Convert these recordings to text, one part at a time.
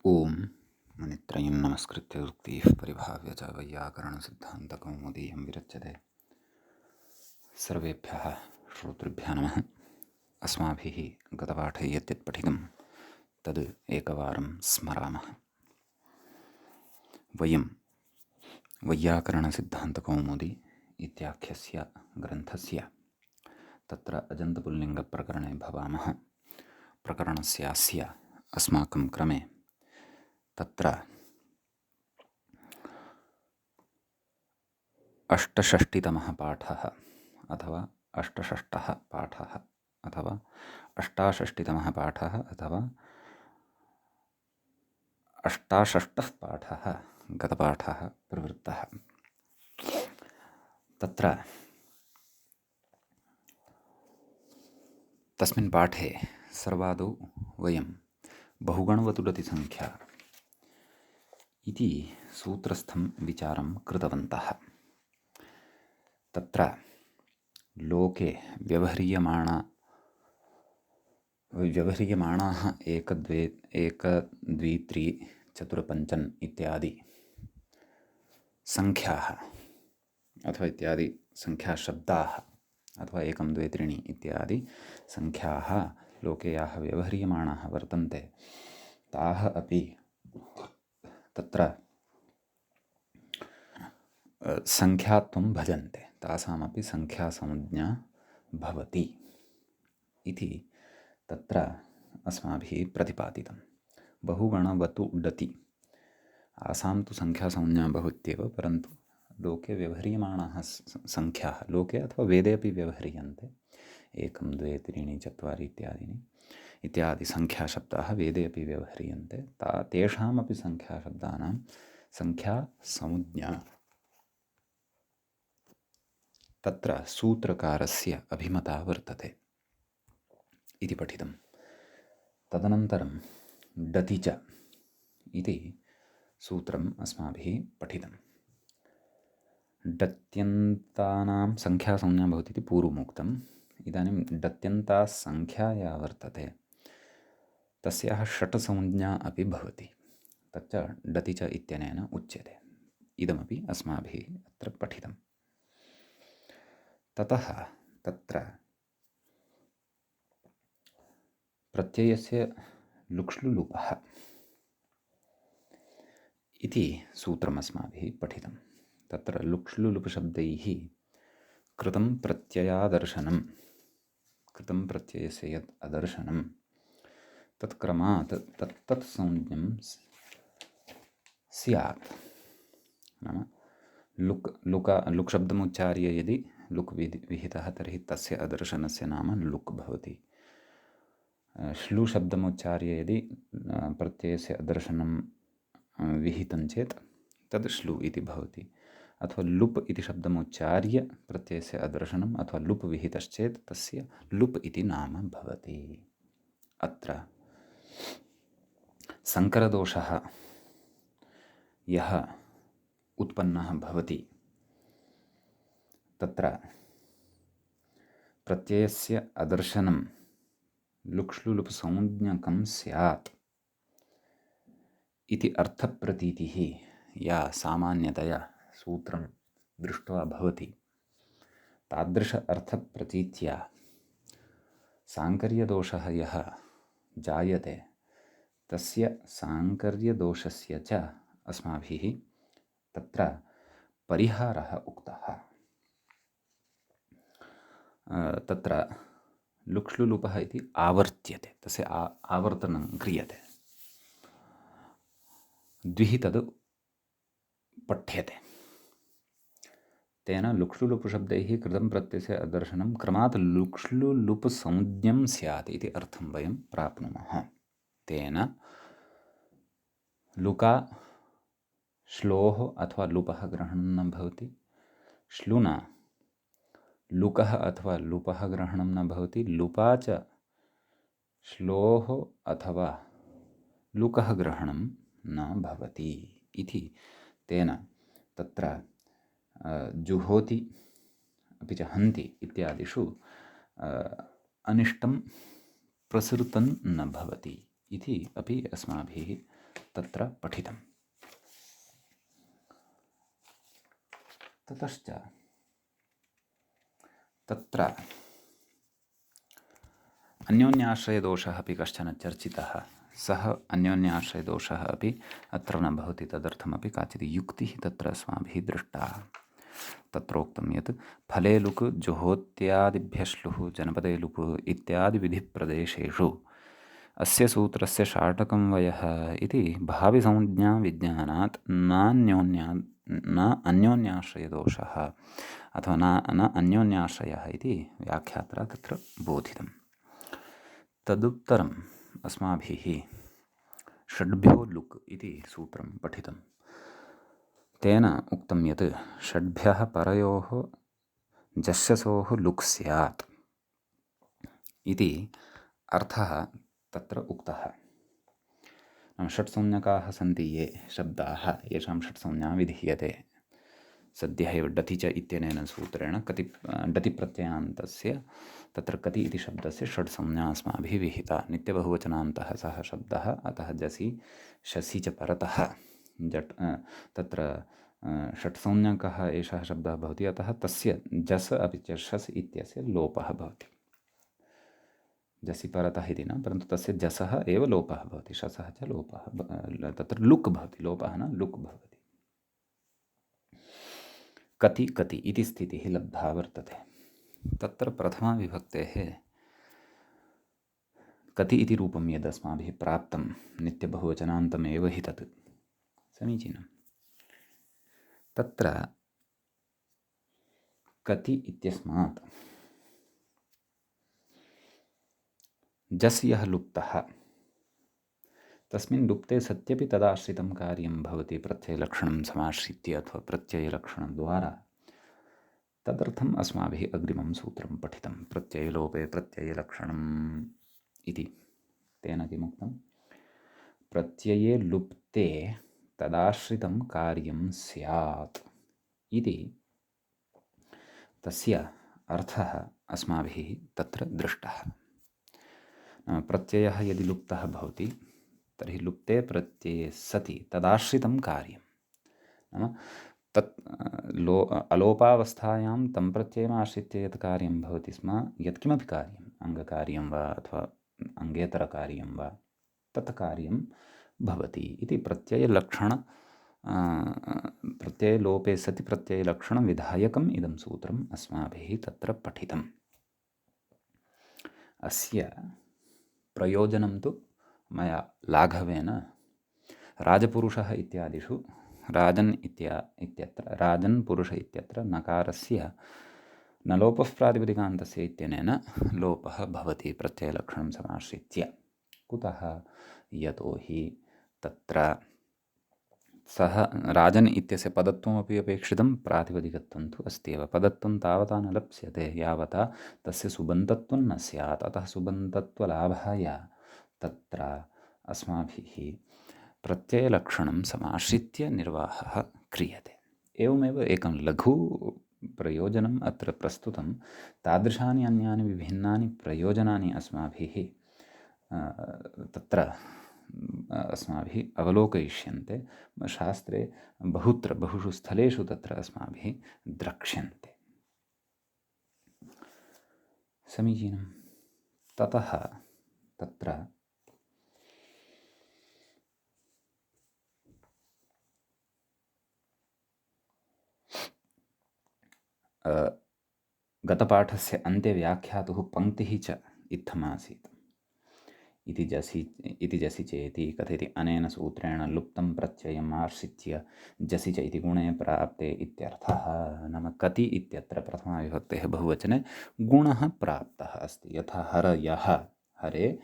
ओम मुनित्रयं नमस्कृत्य उक्तिः परिभाव्य च वैयाकरणसिद्धान्तकौमुदीयं विरच्यते। सर्वेभ्यः श्रोतृभ्यः नमः। अस्माभिः गतपाठे यत् पठितं तद् एकवारं स्मरामः। वयं वैयाकरणसिद्धान्तकौमुदी इत्याख्यस्य ग्रन्थस्य तत्र अजन्तपुल्लिङ्गप्रकरणे भवामः। प्रकरणस्यास्य अस्माकं क्रमे तत्र अष्टषष्टितमः पाठः अथवा अष्टषष्टः पाठः अथवा अष्टाषष्टितमः पाठः अथवा अष्टाषष्टः पाठः गतपाठः प्रवृत्तः। तत्र तस्मिन् पाठे सर्वादौ वयं बहुगणवतुडतिसङ्ख्या इति सूत्रस्थं विचारं कृतवन्तः। तत्र लोके व्यवह्रियमाणाः 1 2 3 4 5 इत्यादि संख्याः अथवा इत्यादि संख्याशब्दाः अथवा 1 2 3 इत्यादि संख्याः लोके याः व्यवह्रियमाणाः वर्तन्ते ताः अपि तत्र संख्यात्वं भजन्ते, तासामपि संख्यासंज्ञा भवति इति तत्र अस्माभिः प्रतिपादितं। बहुगणवतु डति आसां तु संख्यासंज्ञा भवत्येव, परन्तु लोके व्यवह्रियमाणाः संख्याः लोके अथवा वेदे अपि व्यवह्रियन्ते। 1 2 3 4 इत्यादि संख्याशब्दाः वेदे अपि व्यवह्रियन्ते। तेषामपि संख्याशब्दानां संख्यासंज्ञा तत्र सूत्रकारस्य अभिमता वर्तते इति पठितं। तदनन्तरं डति च इति सूत्रम् अस्माभिः पठितं। डत्यन्तानां संख्यासंज्ञा भवति इति पूर्वमुक्तम्। इदानीं डत्यन्ता संख्या या वर्तते तस्याः षट्संज्ञा अपि भवति, तच्च डति च इत्यनेन उच्यते। इदमपि अस्माभिः अत्र पठितं। ततः तत्र प्रत्ययस्य लुक्ष्लुलुपः इति सूत्रम् अस्माभिः पठितं। तत्र लुक्ष्लुलुपशब्दैः कृतं प्रत्ययादर्शनं, कृतं प्रत्ययस्य यत् अदर्शनं तत्क्रमात् तत्तत् संज्ञं स्यात्। नाम लुक् शब्दमुच्चार्य यदि लुक् विहितः तर्हि तस्य अदर्शनस्य नाम लुक् भवति। श्लू शब्दमुच्चार्य यदि प्रत्ययस्य अदर्शनं विहितं चेत् तद् श्लू इति भवति। अथवा लुप् इति शब्दमुच्चार्य प्रत्ययस्य अदर्शनम् अथवा लुप् विहितश्चेत् तस्य लुप् इति नाम भवति। अत्र संकरदोषः यः उत्पन्नः भवति तत्र प्रत्ययस्य अदर्शनं लुक्ष्लुलुपसंज्ञकं स्यात् इति अर्थप्रतीतिः या सामान्यतया सूत्रं दृष्ट्वा भवति, तादृश अर्थप्रतीत्या साङ्कर्यदोषः यः जायते तस्य साङ्कर्यदोषस्य च अस्माभिः तत्र परिहारः उक्तः। तत्र लुक्ष्लुलुपः इति आवर्त्यते, तस्य आवर्तनं क्रियते, द्विः तद् पठ्यते। तेन लुक्ष्लुलुपशब्दैः कृतं प्रत्ययस्य अदर्शनं क्रमात् लुक्ष्लुलुपसंज्ञं स्यात् इति अर्थं वयं प्राप्नुमः। तेन लुका श्लोः अथवा लुपः ग्रहणं न भवति, श्लुना लुकः अथवा लुपः ग्रहणं न भवति, लुपा च श्लोः अथवा लुकः ग्रहणं न भवति इति तेन तत्र जुहोति अपि च हन्ति इत्यादिषु अनिष्टं प्रसृतं न भवति इति अपि अस्माभिः तत्र पठितम्। ततश्च तत्र अन्योन्याश्रयदोषः अपि कश्चन चर्चितः। सः अन्योन्याश्रयदोषः अपि अत्र न भवति, तदर्थमपि काचित् युक्तिः तत्र अस्माभिः दृष्टा। तत्रोक्तं यत् फले लुक् जुहोत्यादिभ्यः श्लुः जनपदे लुक् इत्यादि विधिप्रदेशेषु अस्य सूत्रस्य शाटकन्वयः इति भाविसंज्ञा विज्ञानात् न अन्योन्याश्रयदोषः अथवा न अन्योन्याश्रयः इति व्याख्यात्रा तत्र बोधितम्। तदुत्तरम् अस्माभिः षड्भ्यो लुक् इति सूत्रं पठितं। तेन उक्तं यत् षड्भ्यः परयोः जस्यसोः लुक् स्यात् इति अर्थः तत्र उक्तः। षट्संज्ञकाः सन्ति ये शब्दाः, येषां षट्संज्ञा विधीयते। सद्यः एव डति च इत्यनेन सूत्रेण डतिप्रत्ययान्तस्य तत्र कति इति शब्दस्य षट्संज्ञा अस्माभिः विहिता। नित्यबहुवचनान्तः सः शब्दः, अतः जसि शसि च परतः तत्र षट्संज्ञकः एषः शब्दः भवति, अतः तस्य जस् अपि च शस् इत्यस्य लोपः भवति। जसि परतः इति न, परन्तु तस्य जसः एव लोपः भवति, शसः च लोपः, तत्र लुक् भवति, लोपः न लुक् भवति। कति कति इति स्थितिः लब्धा वर्तते। तत्र प्रथमाविभक्तेः कति इति रूपं यदस्माभिः प्राप्तं नित्यबहुवचनान्तमेव हि तत् समीचीनं। तत्र कति इत्यस्मात् जस् यः लुप्तः, तस्मिन् लुप्ते सत्यपि तदाश्रितं कार्यं भवति प्रत्ययलक्षणं समाश्रित्य अथवा प्रत्ययलक्षणद्वारा। तदर्थम् अस्माभिः अग्रिमं सूत्रं पठितं, प्रत्ययलोपे प्रत्ययलक्षणम् इति। तेन किमुक्तं? प्रत्यये लुप्ते तदाश्रितं कार्यं स्यात् इति तस्य अर्थः अस्माभिः तत्र दृष्टः। प्रत्ययः यदि लुप्तः भवति तर्हि लुप्ते प्रत्यये सति तदाश्रितं कार्यं, नाम तत् अलोपावस्थायां तं प्रत्ययम् आश्रित्य यत् कार्यं भवति स्म, यत्किमपि कार्यम्, अङ्गकार्यं वा अथवा अङ्गेतरकार्यं वा, तत् कार्यं भवति इति प्रत्ययलोपे सति प्रत्ययलक्षणविधायकम् इदं सूत्रम् अस्माभिः तत्र पठितम्। अस्य प्रयोजनं तु मया लाघवेन राजपुरुषः इत्यादिषु राजन् इत्यत्र राजन् पुरुष इत्यत्र नकारस्य न लोपः प्रातिपदिकान्तस्य इत्यनेन लोपः भवति प्रत्ययलक्षणं समाश्रित्य। कुतः? यतोहि तत्र सः राजन् इत्यस्य पदत्वमपि अपेक्षितं, प्रातिपदिकत्वं तु अस्ति एव। पदत्वं तावता न लप्स्यते यावता तस्य सुबन्तत्वं न स्यात्। अतः सुबन्तत्वलाभाय तत्र अस्माभिः प्रत्ययलक्षणं समाश्रित्य निर्वाहः क्रियते। एवमेव एकं लघु प्रयोजनम् अत्र प्रस्तुतं। तादृशानि अन्यानि विभिन्नानि प्रयोजनानि अस्माभिः तत्र अस्माभिः अवलोकयिष्यन्ते। शास्त्रे बहुषु स्थलेषु तत्र अस्माभिः द्रक्ष्यन्ते। समीचीनं। ततः तत्र गतपाठस्य अन्ते व्याख्यातुः पङ्क्तिः च इत्थमासीत्। इति जसि चेति कथयति अनेन सूत्रेण लुप्तं प्रत्ययम् आश्रित्य जसि च इति गुणे प्राप्ते इत्यर्थः। नाम कति इत्यत्र प्रथमाविभक्तेः बहुवचने गुणः प्राप्तः अस्ति। यथा हरयः, हरे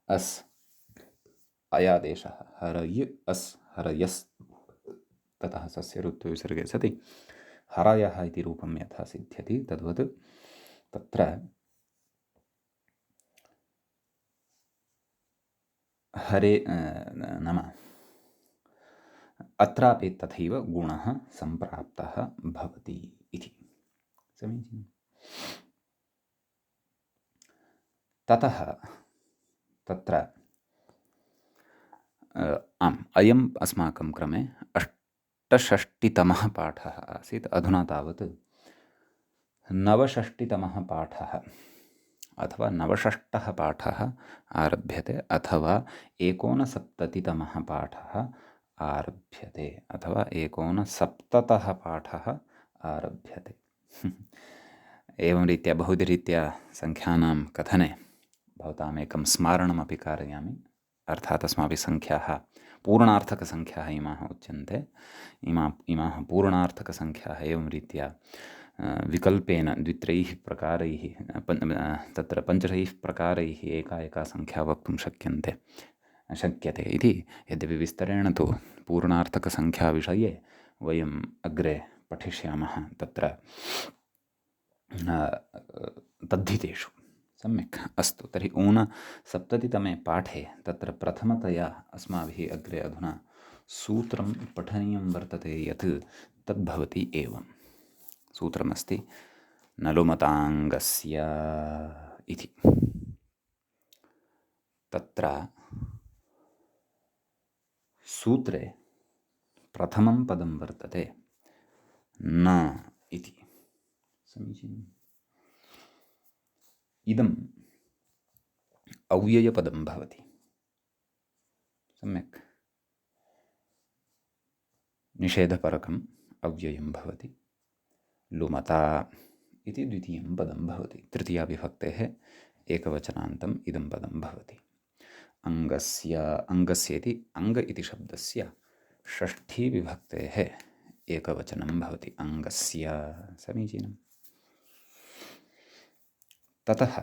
अस् अयादेशः, हरय अस् हरयस्, ततः सस्य ऋत्वविसर्गे सति हरयः इति रूपं यथा सिद्ध्यति, तद्वत् तत्र हरे नाम अत्रापि तथैव गुणः सम्प्राप्तः भवति इति। समीचीनं। ततः तत्र अयम् अस्माकं क्रमे अष्टषष्टितमः पाठः आसीत्। अधुना तावत् नवषष्टितमः पाठः अथवा नवषष्टः पाठः आरभ्यते, अथवा 69तमः पाठः आरभ्यते, अथवा 69तः पाठः आरभ्यते। एवं रीत्या बहुविधरीत्या सङ्ख्यानां कथने भवतामेकं स्मारणमपि कारयामि। अर्थात् अस्माभिः सङ्ख्याः पूर्णार्थकसङ्ख्याः इमाः उच्यन्ते। इमाः पूर्णार्थकसङ्ख्याः एवं रीत्या विकल्पेन द्वित्रैः प्रकारैः तत्र पञ्चशैः प्रकारैः एका सङ्ख्या वक्तुं शक्यते इति। यद्यपि विस्तरेण तु पूर्णार्थकसङ्ख्याविषये वयम् अग्रे पठिष्यामः तत्र तद्धितेषु। सम्यक्, अस्तु। तर्हि 69तमे पाठे तत्र प्रथमतया अस्माभिः अग्रे अधुना सूत्रं पठनीयं वर्तते, यत् तद्भवति एवं। सूत्रमस्ति नलुमताङ्गस्य इति। तत्र सूत्रे प्रथमं पदं वर्तते न इति। समीचीनम्। इदम् अव्ययपदं भवति। सम्यक्, निषेधपरकम् अव्ययं भवति। लुमता इति द्वितीयं पदं भवति। तृतीयाविभक्तेः एकवचनान्तम् इदं पदं भवति। अङ्गस्य इति अङ्ग इति शब्दस्य षष्ठीविभक्तेः एकवचनं भवति। अङ्गस्य। समीचीनम्। ततः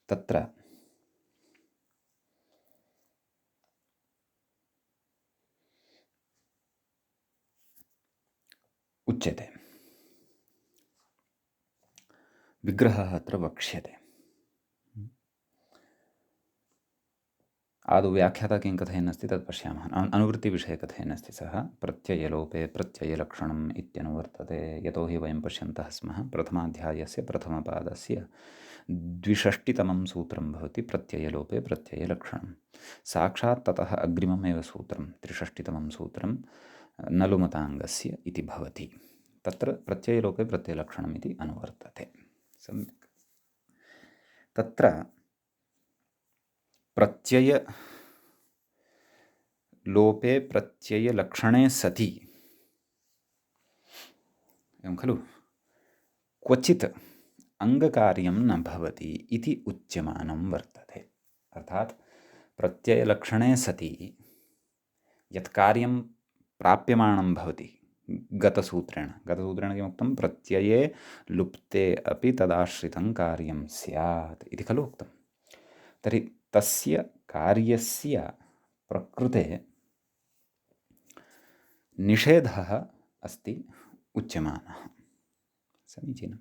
तत्र उच्यते, विग्रहः अत्र वक्ष्यते। आदौ व्याख्याता किं कथयन्नस्ति तत् पश्यामः। अनुवृत्तिविषये कथयन्नस्ति सः। प्रत्ययलोपे प्रत्ययलक्षणम् इत्यनुवर्तते। यतोहि वयं पश्यन्तः स्मः, प्रथमाध्यायस्य प्रथमपादस्य 62तमं सूत्रं भवति प्रत्ययलोपे प्रत्ययलक्षणं। साक्षात् ततः अग्रिममेव सूत्रं 63तमं सूत्रं नलुमताङ्गस्य इति भवति। तत्र प्रत्ययलोपे प्रत्ययलक्षणम् इति अनुवर्तते। सम्यक्। तत्र प्रत्ययलोपे प्रत्ययलक्षणे सति एवं खलु क्वचित् अङ्गकार्यं न भवति इति उच्यमानं वर्तते। अर्थात् प्रत्ययलक्षणे सति यत् कार्यं प्राप्यमाणं भवति गतसूत्रेण किमुक्तं, प्रत्यये लुप्ते अपि तदाश्रितं कार्यं स्यात् इति खलु उक्तं। तर्हि तस्य कार्यस्य प्रकृते निषेधः अस्ति उच्यमानः। समीचीनम्।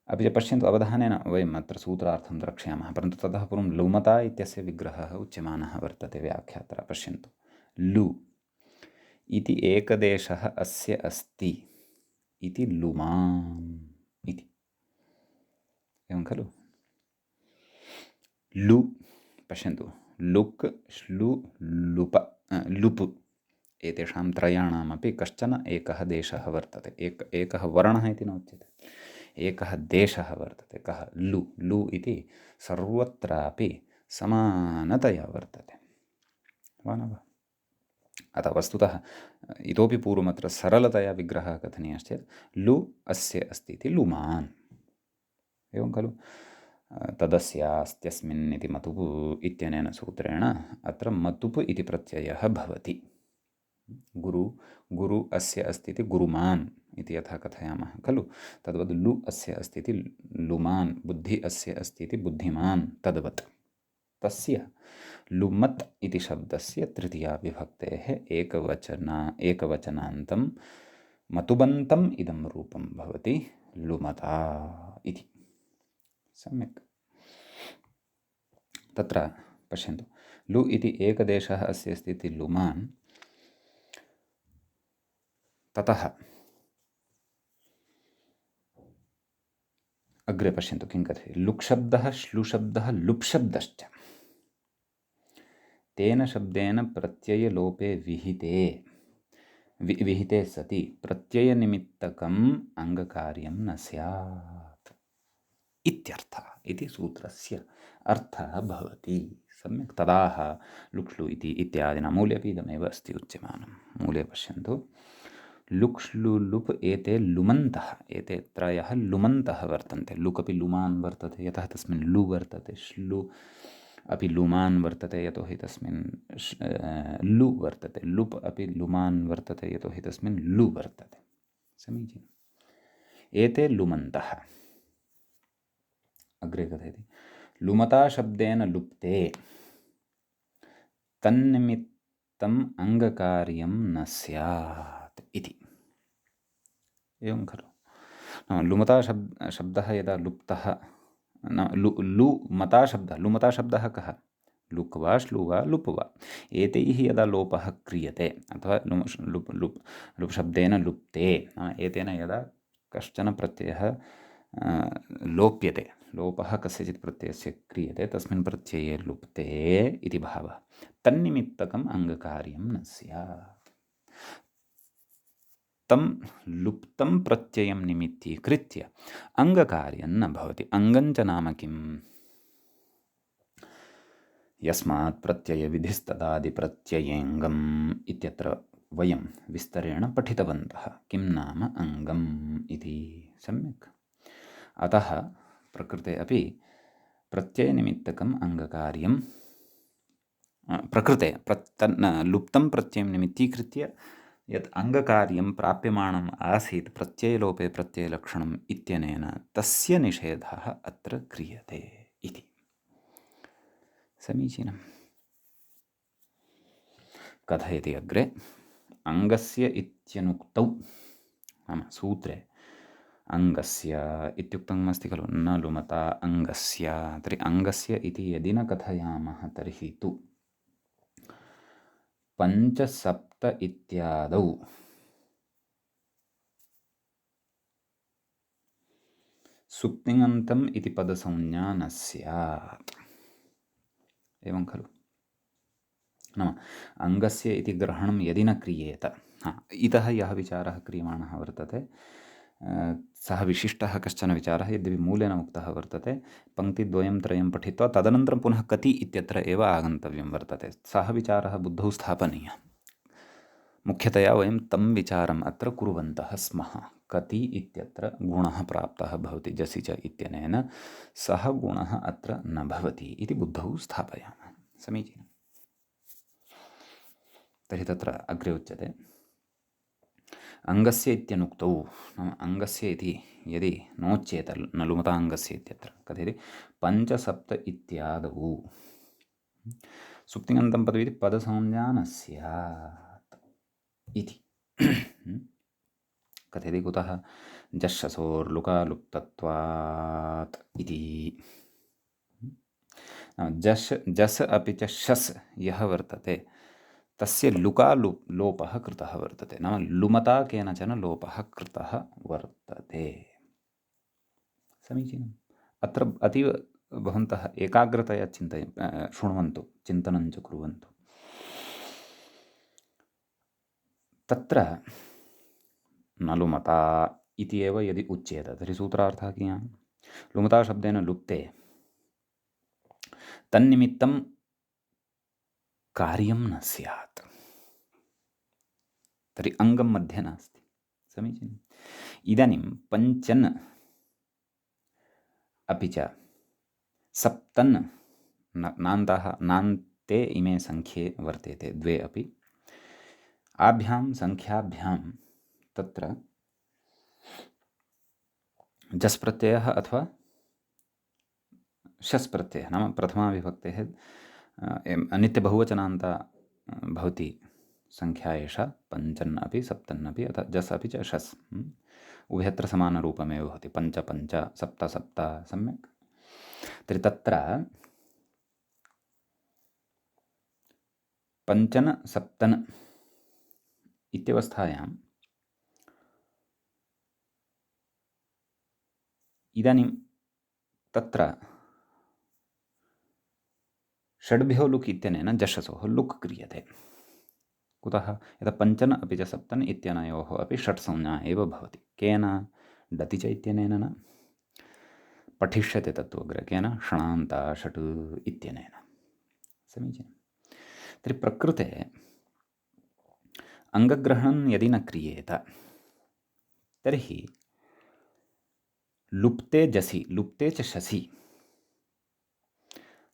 अपि च पश्यन्तु, अवधानेन वयम् अत्र सूत्रार्थं द्रक्ष्यामः, परन्तु ततः पूर्वं लुमता इत्यस्य विग्रहः उच्यमानः वर्तते व्याख्यात्रा। पश्यन्तु, लु इति एकदेशः अस्य अस्ति इति लुमान् इति। एवं खलु। लु, पश्यन्तु, लुक्, श्लु, लुप् एतेषां त्रयाणामपि कश्चन एकः देशः वर्तते। एकः वर्णः इति न उच्यते, एकः देशः वर्तते। कः? लु। लु इति सर्वत्रापि समानतया वर्तते, वा न वा? अतः वस्तुतः इतोपि पूर्वमत्र सरलतया विग्रहः कथनीयश्चेत् लु अस्य अस्ति इति लुमान्। एवं खलु। तदस्यास्त्यस्मिन् इति मतुप् इत्यनेन सूत्रेण अत्र मतुप् इति प्रत्ययः भवति। गुरु अस्य अस्ति इति गुरुमान् इति यथा कथयामः खलु, तद्वद् लु अस्य अस्ति इति लुमान्, बुद्धि अस्य अस्ति इति बुद्धिमान् तद्वत्। तस्य लुमत् इति शब्दस्य तृतीया विभक्तेः एकवचनान्तं मतुबन्तम् इदं रूपं भवति लुमता इति। सम्यक्। तत्र पश्यन्तु, लु इति एकदेशः अस्य अस्ति इति लुमान्। ततः अग्रे पश्यन्तु किं कथयति। लुक्शब्दः श्लुशब्दः लुप्शब्दश्च तेन शब्देन प्रत्ययलोपे विहिते सति प्रत्ययनिमित्तकम् अङ्गकार्यं न स्यात् इत्यर्थः। इति सूत्रस्य अर्थः भवति। सम्यक्। तदाह लुक्ष्लु इति इत्यादिना मूले अपि इदमेव अस्ति उच्यमानं। मूले पश्यन्तु। लुक्ष्लु लुप् एते लुमन्तः, एते त्रयः लुमन्तः वर्तन्ते। लुक् अपि लुमान् वर्तते यतः तस्मिन् लु वर्तते, श्लु अपि लुमान् वर्तते यतोहि तस्मिन् लु वर्तते, लुप् अपि लुमान् वर्तते यतोहि तस्मिन् लु वर्तते। समीचीनम्। एते लुमन्तः। अग्रे कथयति लुमता शब्देन लुप्ते तन्निमित्तम् अङ्गकार्यं न स्यात् इति। एवं खलु। लुमता शब्दः यदा लुप्तः लुमता शब्दः कः? लुक् वा श्लु वा लुप् वा, एतैः यदा लोपः क्रियते अथवा लुप् शब्देन लुप्ते, एतेन यदा कश्चन प्रत्ययः लोप्यते, लोपः कस्यचित् प्रत्ययस्य क्रियते, तस्मिन् प्रत्यये लुप्ते इति भावः, तन्निमित्तकम् अङ्गकार्यं न स्यात्। तं लुप्तं प्रत्ययं निमित्तीकृत्य अङ्गकार्यं न भवति। अङ्गञ्च नाम किम्? यस्मात् प्रत्ययविधिस्तदादिप्रत्ययेऽङ्गम् इत्यत्र वयं विस्तरेण पठितवन्तः। किं नाम अङ्गम् इति। सम्यक्। अतः प्रकृते अपि प्रत्ययनिमित्तकम् अङ्गकार्यं प्रकृते लुप्तं प्रत्ययं निमित्तीकृत्य यत् अङ्गकार्यं प्राप्यमाणम् आसीत् प्रत्ययलोपे प्रत्ययलक्षणम् इत्यनेन तस्य निषेधः अत्र क्रियते इति। समीचीनम्। कथयति अग्रे अङ्गस्य इत्यनुक्तौ, नाम सूत्रे अङ्गस्य इत्युक्तम् अस्ति खलु, न लुमता अङ्गस्य। तर्हि अङ्गस्य इति यदि न कथयामः तर्हि तु पञ्चसप्त इत्यादौ सुप्तिङन्तम् इति पदसंज्ञा न स्यात्। एवं खलु। नाम अङ्गस्य इति ग्रहणं यदि न क्रियेत, इतः यः विचारः क्रियमाणः वर्तते सः विशिष्टः कश्चन विचारः यद्यपि मूलेन उक्तः वर्तते, पङ्क्तिद्वयं त्रयं पठित्वा तदनन्तरं पुनः कति इत्यत्र एव आगन्तव्यं वर्तते। सः विचारः बुद्धौ स्थापनीयः। मुख्यतया वयं तं विचारम् अत्र कुर्वन्तः स्मः। कति इत्यत्र गुणः प्राप्तः भवति जसि च इत्यनेन, सः गुणः अत्र न भवति इति बुद्धौ स्थापयामः। समीचीनम्। तर्हि तत्र अग्रे उच्यते अङ्गस्य इत्यनुक्तौ, नाम अङ्गस्य इति यदि नोच्येत न लुमता अङ्गस्य इत्यत्र कथयति पञ्चसप्त इत्यादौ सुप्तिङन्तं पदम् इति पदसंज्ञा न स्यात् इति। कथयति कुतः? जश्शसोर्लुकालुप्तत्वात् इति। जस् अपि च शस् यः वर्तते तस्य लुकालोपः कृतः वर्तते, नाम लुमता केनचन लोपः कृतः वर्तते। समीचीनम्। अत्र अतीव भवन्तः एकाग्रतया शृण्वन्तु, चिन्तनं च कुर्वन्तु। तत्र न लुमता इति एव यदि उच्येत तर्हि सूत्रार्थः कियान्? लुमता शब्देन लुप्ते तन्निमित्तं कार्यं न स्यात्, तर्हि अङ्गं मध्ये नास्ति। समीचीनम्। इदानीं पञ्चन् अपि च सप्तन् नान्ते इमे सङ्ख्ये वर्तेते, द्वे अपि। आभ्यां सङ्ख्याभ्यां तत्र जस् प्रत्ययः अथवा शस् प्रत्ययः, नाम प्रथमाविभक्तेः नित्यबहुवचनान्त भवति संख्या एषा, पञ्चन् अपि सप्तन् अपि अथवा जस् अपि च शस्, उभयत्र समानरूपमेव भवति, पञ्च पञ्च सप्त सप्त। सम्यक्। तर्हि तत्र पञ्चन् सप्तन् इत्यवस्थायाम् इदानीं तत्र षड्भ्यो लुक् इत्यनेन जषसोः लुक् क्रियते। कुतः? यतः पञ्चन अपि च सप्तन इत्यनयोः अपि षट् संज्ञा एव भवति। केन? डति च इत्यनेन न। पठिष्यते तत्तु अग्रे। केन? षणान्ता षट् इत्यनेन। समीचीनं। तर्हि प्रकृते अङ्गग्रहणं यदि न क्रियेत तर्हि लुप्ते जसि, लुप्ते च शसि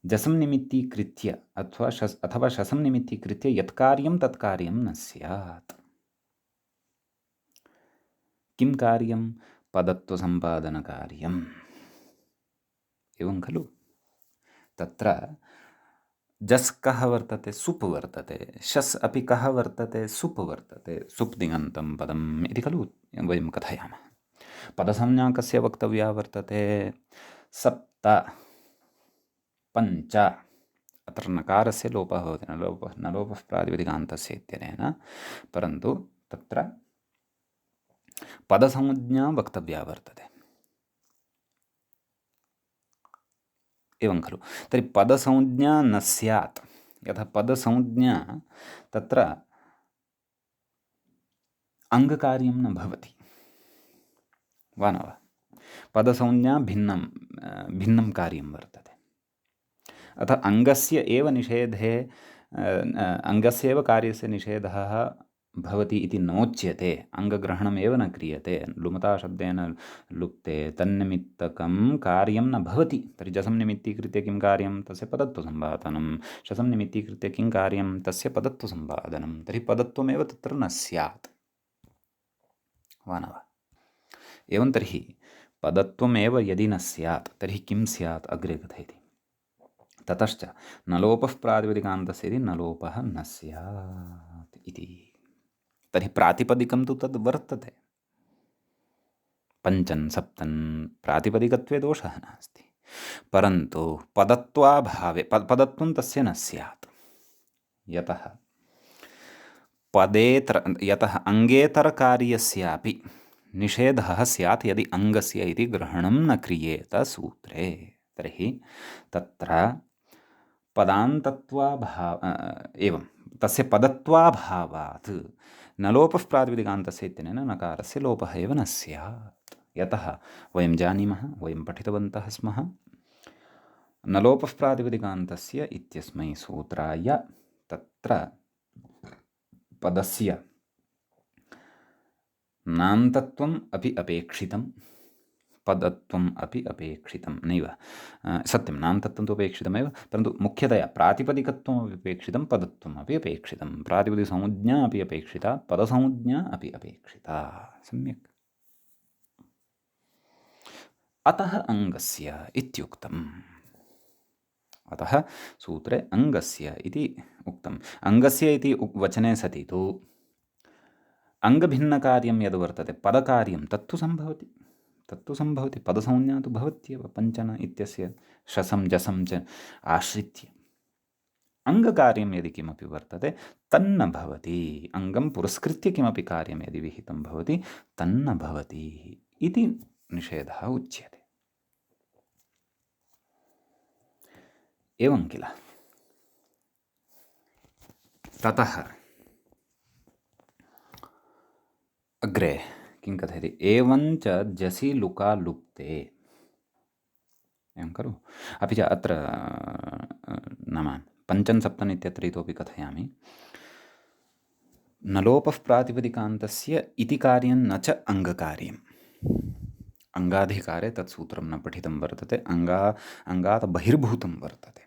जसं निमित्तीकृत्य अथवा शसं निमित्तीकृत्य यत्कार्यं तत्कार्यं न स्यात्। किं कार्यं? पदत्वसम्पादनकार्यम्। एवं खलु? तत्र जस् कः वर्तते? सुप् वर्तते। शस् अपि कः वर्तते? सुप् वर्तते। सुप् दिङन्तं पदम् इति खलु वयं कथयामः। पदसंज्ञा कस्य वक्तव्या वर्तते? सप्त, पञ्च। अत्र नकारस्य लोपः भवति। न लोपः प्रातिपदिकान्तस्य इत्यनेन, परन्तु तत्र पदसंज्ञा वक्तव्या वर्तते। एवं खलु? तर्हि पदसंज्ञा न स्यात्। यतः पदसंज्ञा तत्र अङ्गकार्यं न भवति वा न वा? पदसंज्ञा भिन्नं कार्यं वर्तते। अतः अङ्गस्य एव निषेधे अङ्गस्य एव कार्यस्य निषेधः भवति इति नोच्यते। अङ्गग्रहणमेव न क्रियते। लुमता शब्देन लुप्ते तन्निमित्तकं कार्यं न भवति। तर्हि जसं निमित्तीकृत्य किं कार्यं? तस्य पदत्वसम्पादनं। शसं निमित्तीकृत्य किं कार्यं? तस्य पदत्वसम्पादनं। तर्हि पदत्वमेव तत्र न स्यात् वा न वा? एवं तर्हि पदत्वमेव यदि न स्यात् तर्हि किं स्यात्? अग्रे कथयति। ततश्च न लोपः प्रातिपदिकान्तस्य यदि न लोपः न स्यात् इति। तर्हि प्रातिपदिकं तु तद् वर्तते। पञ्चन् सप्तन् प्रातिपदिकत्वे दोषः नास्ति, परन्तु पदत्वाभावे पदत्वं तस्य न स्यात्। यतः अङ्गेतरकार्यस्यापि निषेधः स्यात् यदि अङ्गस्य इति ग्रहणं न क्रियेत सूत्रे। तर्हि तत्र एवं तस्य पदत्वाभावात् न लोपः प्रातिपदिकान्तस्य इत्यनेन नकारस्य लोपः एव न स्यात्। यतः वयं जानीमः, वयं पठितवन्तः स्मः, न लोपः प्रातिपदिकान्तस्य इत्यस्मै सूत्राय तत्र पदस्य नान्तत्वम् अपि अपेक्षितं, पदत्वम् अपि अपेक्षितं। नैव सत्यं, नान्तत्वं तु अपेक्षितमेव, परन्तु मुख्यतया प्रातिपदिकत्वमपि अपेक्षितं, पदत्वमपि अपेक्षितं। प्रातिपदिकसंज्ञा अपि अपेक्षिता, पदसंज्ञा अपि अपेक्षिता। सम्यक्। अतः अङ्गस्य इत्युक्तम्। अतः सूत्रे अङ्गस्य इति उक्तम्। अङ्गस्य इति वचने सति तु अङ्गभिन्नकार्यं यद् वर्तते पदकार्यं तत्तु सम्भवति। पदसंज्ञा तु भवत्येव पञ्चन इत्यस्य शसं जसं च आश्रित्य। अङ्गकार्यं यदि किमपि वर्तते तन्न भवति। अङ्गं पुरस्कृत्य किमपि कार्यं यदि विहितं भवति तन्न भवति इति निषेधः उच्यते। एवं किल? ततः अग्रे किं कथयति? एवञ्च जसि लुका लुप्ते। एवं खलु? अपि च अत्र नाम पञ्चन् सप्तन् इत्यत्र इतोपि कथयामि। न लोपः प्रातिपदिकान्तस्य इति कार्यं न च अङ्गकार्यम्। अङ्गाधिकारे तत् सूत्रं न पठितं वर्तते। अङ्गात् बहिर्भूतं वर्तते।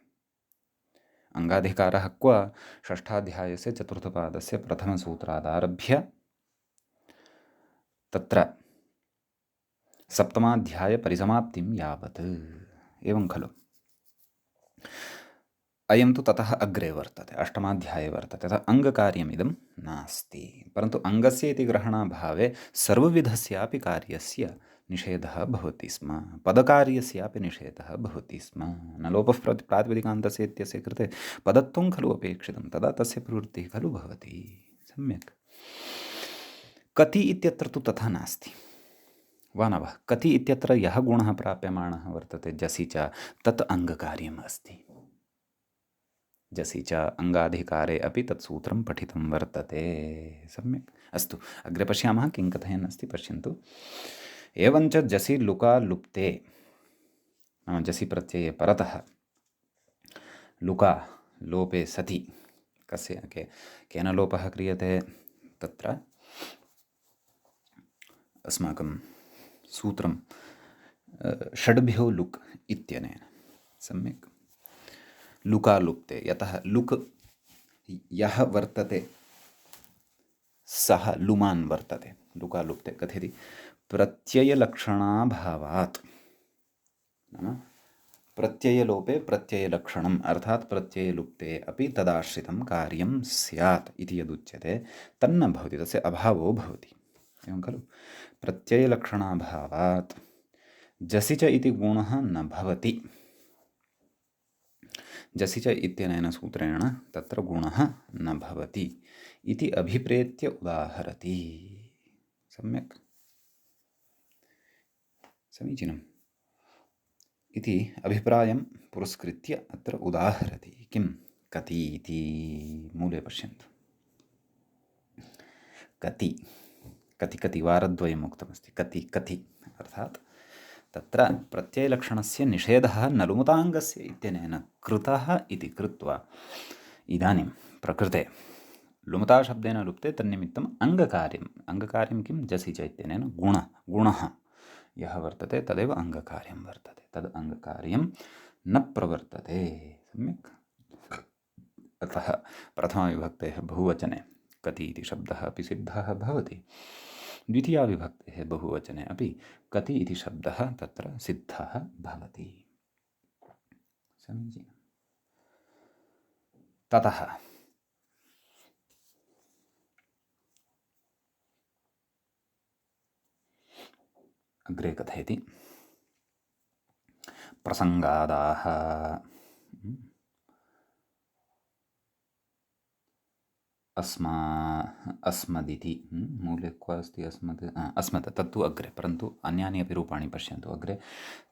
अङ्गाधिकारः क्व? षष्ठाध्यायस्य चतुर्थपादस्य प्रथमसूत्रादारभ्य तत्र सप्तमाध्यायपरिसमाप्तिं यावत्। एवं खलु? अयं तु ततः अग्रे वर्तते, अष्टमाध्याये वर्तते। अतः अङ्गकार्यमिदं नास्ति, परन्तु अङ्गस्य इति ग्रहणाभावे सर्वविधस्यापि कार्यस्य निषेधः भवति स्म, पदकार्यस्यापि निषेधः भवति स्म। न लोपः प्रातिपदिकान्तस्य इत्यस्य कृते पदत्वं खलु अपेक्षितं, तदा तस्य प्रवृत्तिः खलु भवति। सम्यक्। कति इत्यत्र तु तथा नास्ति। वा न वा। कति इत्यत्र यः गुणः प्राप्यमाणः वर्तते जसि च तत् अङ्गकार्यम् अस्ति। जसि च अङ्गाधिकारे अपि तत् सूत्रं पठितं वर्तते। सम्यक्। अस्तु, अग्रे पश्यामः किं कथयन् अस्ति पश्यन्तु। एवञ्च जसि लुका लुप्ते, नाम जसि प्रत्यये परतः लुका लोपे सति केन लोपः क्रियते तत्र अस्माकं सूत्रं षड्भ्यो लुक् इत्यनेन। सम्यक्। लुका लुप्ते, यतः लुक् यः वर्तते सः लुमान् वर्तते। लुका लुप्ते कथयति प्रत्ययलक्षणाभावात्, नाम प्रत्ययलोपे प्रत्ययलक्षणम् अर्थात् प्रत्ययलुप्ते अपि तदाश्रितं कार्यं स्यात् इति यदुच्यते तन्न भवति, तस्य अभावो भवति। एवं खलु। प्रत्ययलक्षणाभावात् जसि च इति गुणः न भवति। जसि च इत्यनेन सूत्रेण तत्र गुणः न भवति इति अभिप्रेत्य उदाहरति। सम्यक्। समीचीनम्। इति अभिप्रायं पुरस्कृत्य अत्र उदाहरति। किं कति इति मूले पश्यन्तु। कति कति कति वारद्वयम् उक्तमस्ति। कति कति अर्थात् तत्र प्रत्ययलक्षणस्य निषेधः न लुमुताङ्गस्य इत्यनेन कृतः इति कृत्वा इदानीं प्रकृते लुमुताशब्देन लुप्ते तन्निमित्तम् अङ्गकार्यं किं जसि च इत्यनेन गुणः यः वर्तते तदेव अङ्गकार्यं वर्तते। तद् अङ्गकार्यं न प्रवर्तते। सम्यक्। अतः प्रथमाविभक्तेः बहुवचने कति इति शब्दः अपि सिद्धः भवति। द्वितीयाविभक्तेः बहुवचने अपि कति इति शब्दः तत्र सिद्धः भवति। समीचीनम्। ततः अग्रे कथयति प्रसङ्गादाः अस्मदिति मूले क्व अस्ति अस्मत् तत्तु अग्रे, परन्तु अन्यानि अपि रूपाणि पश्यन्तु। अग्रे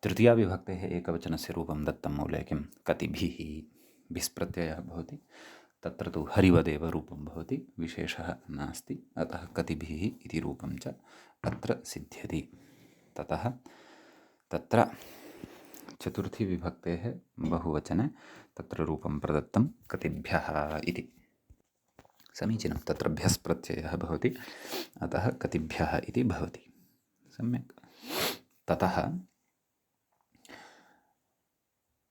तृतीयाविभक्तेः एकवचनस्य रूपं दत्तं मूले किं कतिभिः भिस् प्रत्ययः भवति। तत्र तु हरिवदेव रूपं भवति, विशेषः नास्ति। अतः कतिभिः इति रूपं च अत्र सिद्ध्यति। ततः तत्र चतुर्थी विभक्तेः बहुवचने तत्र रूपं प्रदत्तं कतिभ्यः इति। समीचीनं। तत्र भ्यस् प्रत्ययः भवति, अतः कतिभ्यः इति भवति। सम्यक्। ततः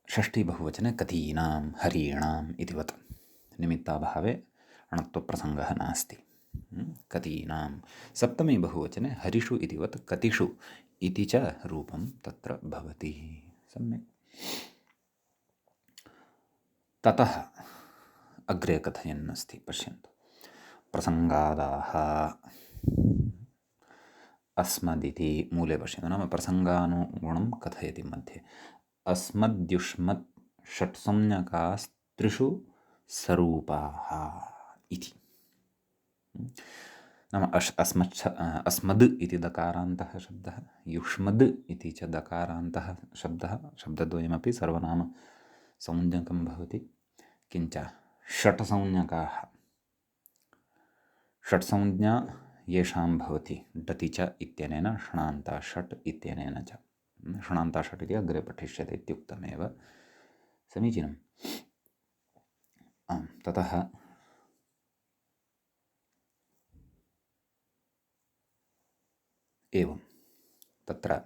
षष्ठी बहुवचने कतीनां हरीणाम् इतिवत् निमित्ताभावे अणत्वप्रसङ्गः नास्ति। कतीनां। सप्तमी बहुवचने हरिषु इतिवत् कतिषु इति च रूपं तत्र भवति। सम्यक्। ततः अग्रे कथयन् अस्ति पश्यन्तु। प्रसङ्गादाः अस्मदिति मूले पश्यन्तु। नाम प्रसङ्गानुगुणं कथयति मध्ये। अस्मद्युष्मत् षट्संज्ञकास्त्रिषु सरूपाः इति। नाम अस्मद् इति दकारान्तः शब्दः, युष्मद् इति च दकारान्तः शब्दः, शब्दद्वयमपि सर्वनाम संज्ञकं भवति। किञ्च षट्संज्ञकाः, षट्संज्ञा येषां भवति डति च इत्यनेन षणान्ता षट् इत्यनेन च। षणान्ता षट् इति अग्रे पठिष्यते इत्युक्तमेव। समीचीनं। ततः एवं तत्र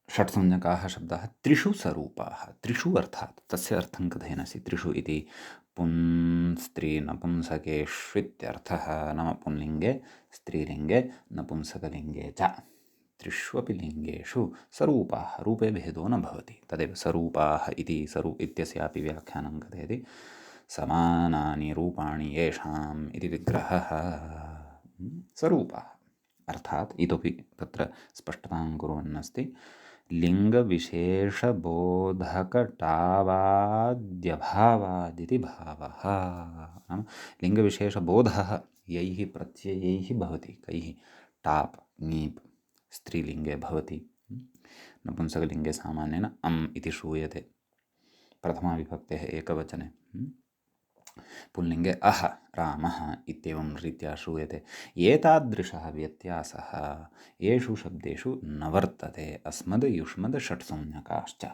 षट्संज्ञकाः शब्दाः त्रिषु स्वरूपाः। त्रिषु अर्थात् तस्य अर्थं कथयनस्ति। त्रिषु इति पुंस्त्रीनपुंसकेष्वित्यर्थः। नाम पुंलिङ्गे, स्त्रीलिङ्गे, नपुंसकलिङ्गे च त्रिष्वपि लिङ्गेषु स्वरूपाः। रूपे भेदो न भवति। तदेव स्वरूपाः इति इत्यस्यापि व्याख्यानं कथयति। समानानि रूपाणि येषाम् इति विग्रहः। स्वरूपाः अर्थात् इतोपि तत्र स्पष्टतां कुर्वन्नस्ति। लिङ्गविशेषबोधकटावाद्यभावादिति भावः। नाम लिङ्गविशेषबोधः यैः प्रत्ययैः भवति। कैः? टाप् ङीप् स्त्रीलिङ्गे भवति। नपुंसकलिङ्गे सामान्येन अम् इति श्रूयते प्रथमाविभक्तेः एकवचने। पुल्लिङ्गे अह रामः इत्येवं रीत्या श्रूयते। एतादृशः व्यत्यासः येषु शब्देषु न वर्तते। अस्मद् युष्मद् षट्संज्ञकाश्च।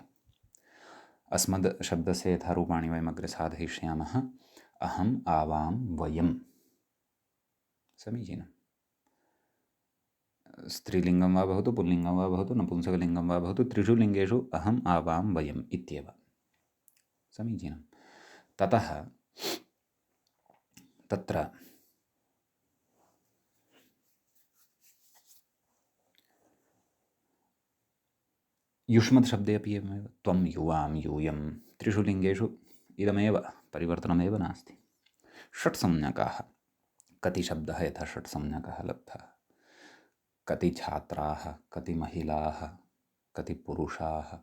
अस्मद् शब्दस्य यथा रूपाणि वयम् अग्रे साधयिष्यामः। अहम्, आवां, वयं। समीचीनम्। स्त्रीलिङ्गं वा भवतु, पुल्लिङ्गं वा भवतु, नपुंसकलिङ्गं वा भवतु, त्रिषु लिङ्गेषु अहम्, आवां, वयम् इत्येव। समीचीनं। ततः तत्र युष्मद् शब्दे अपि एवमेव। त्वं, युवां, यूयं त्रिषु लिङ्गेषु इदमेव परिवर्तनमेव नास्ति। षट्संज्ञकाः। कति शब्दः यथा षट्संज्ञकः लब्धः, कति छात्राः, कति महिलाः, कति पुरुषाः,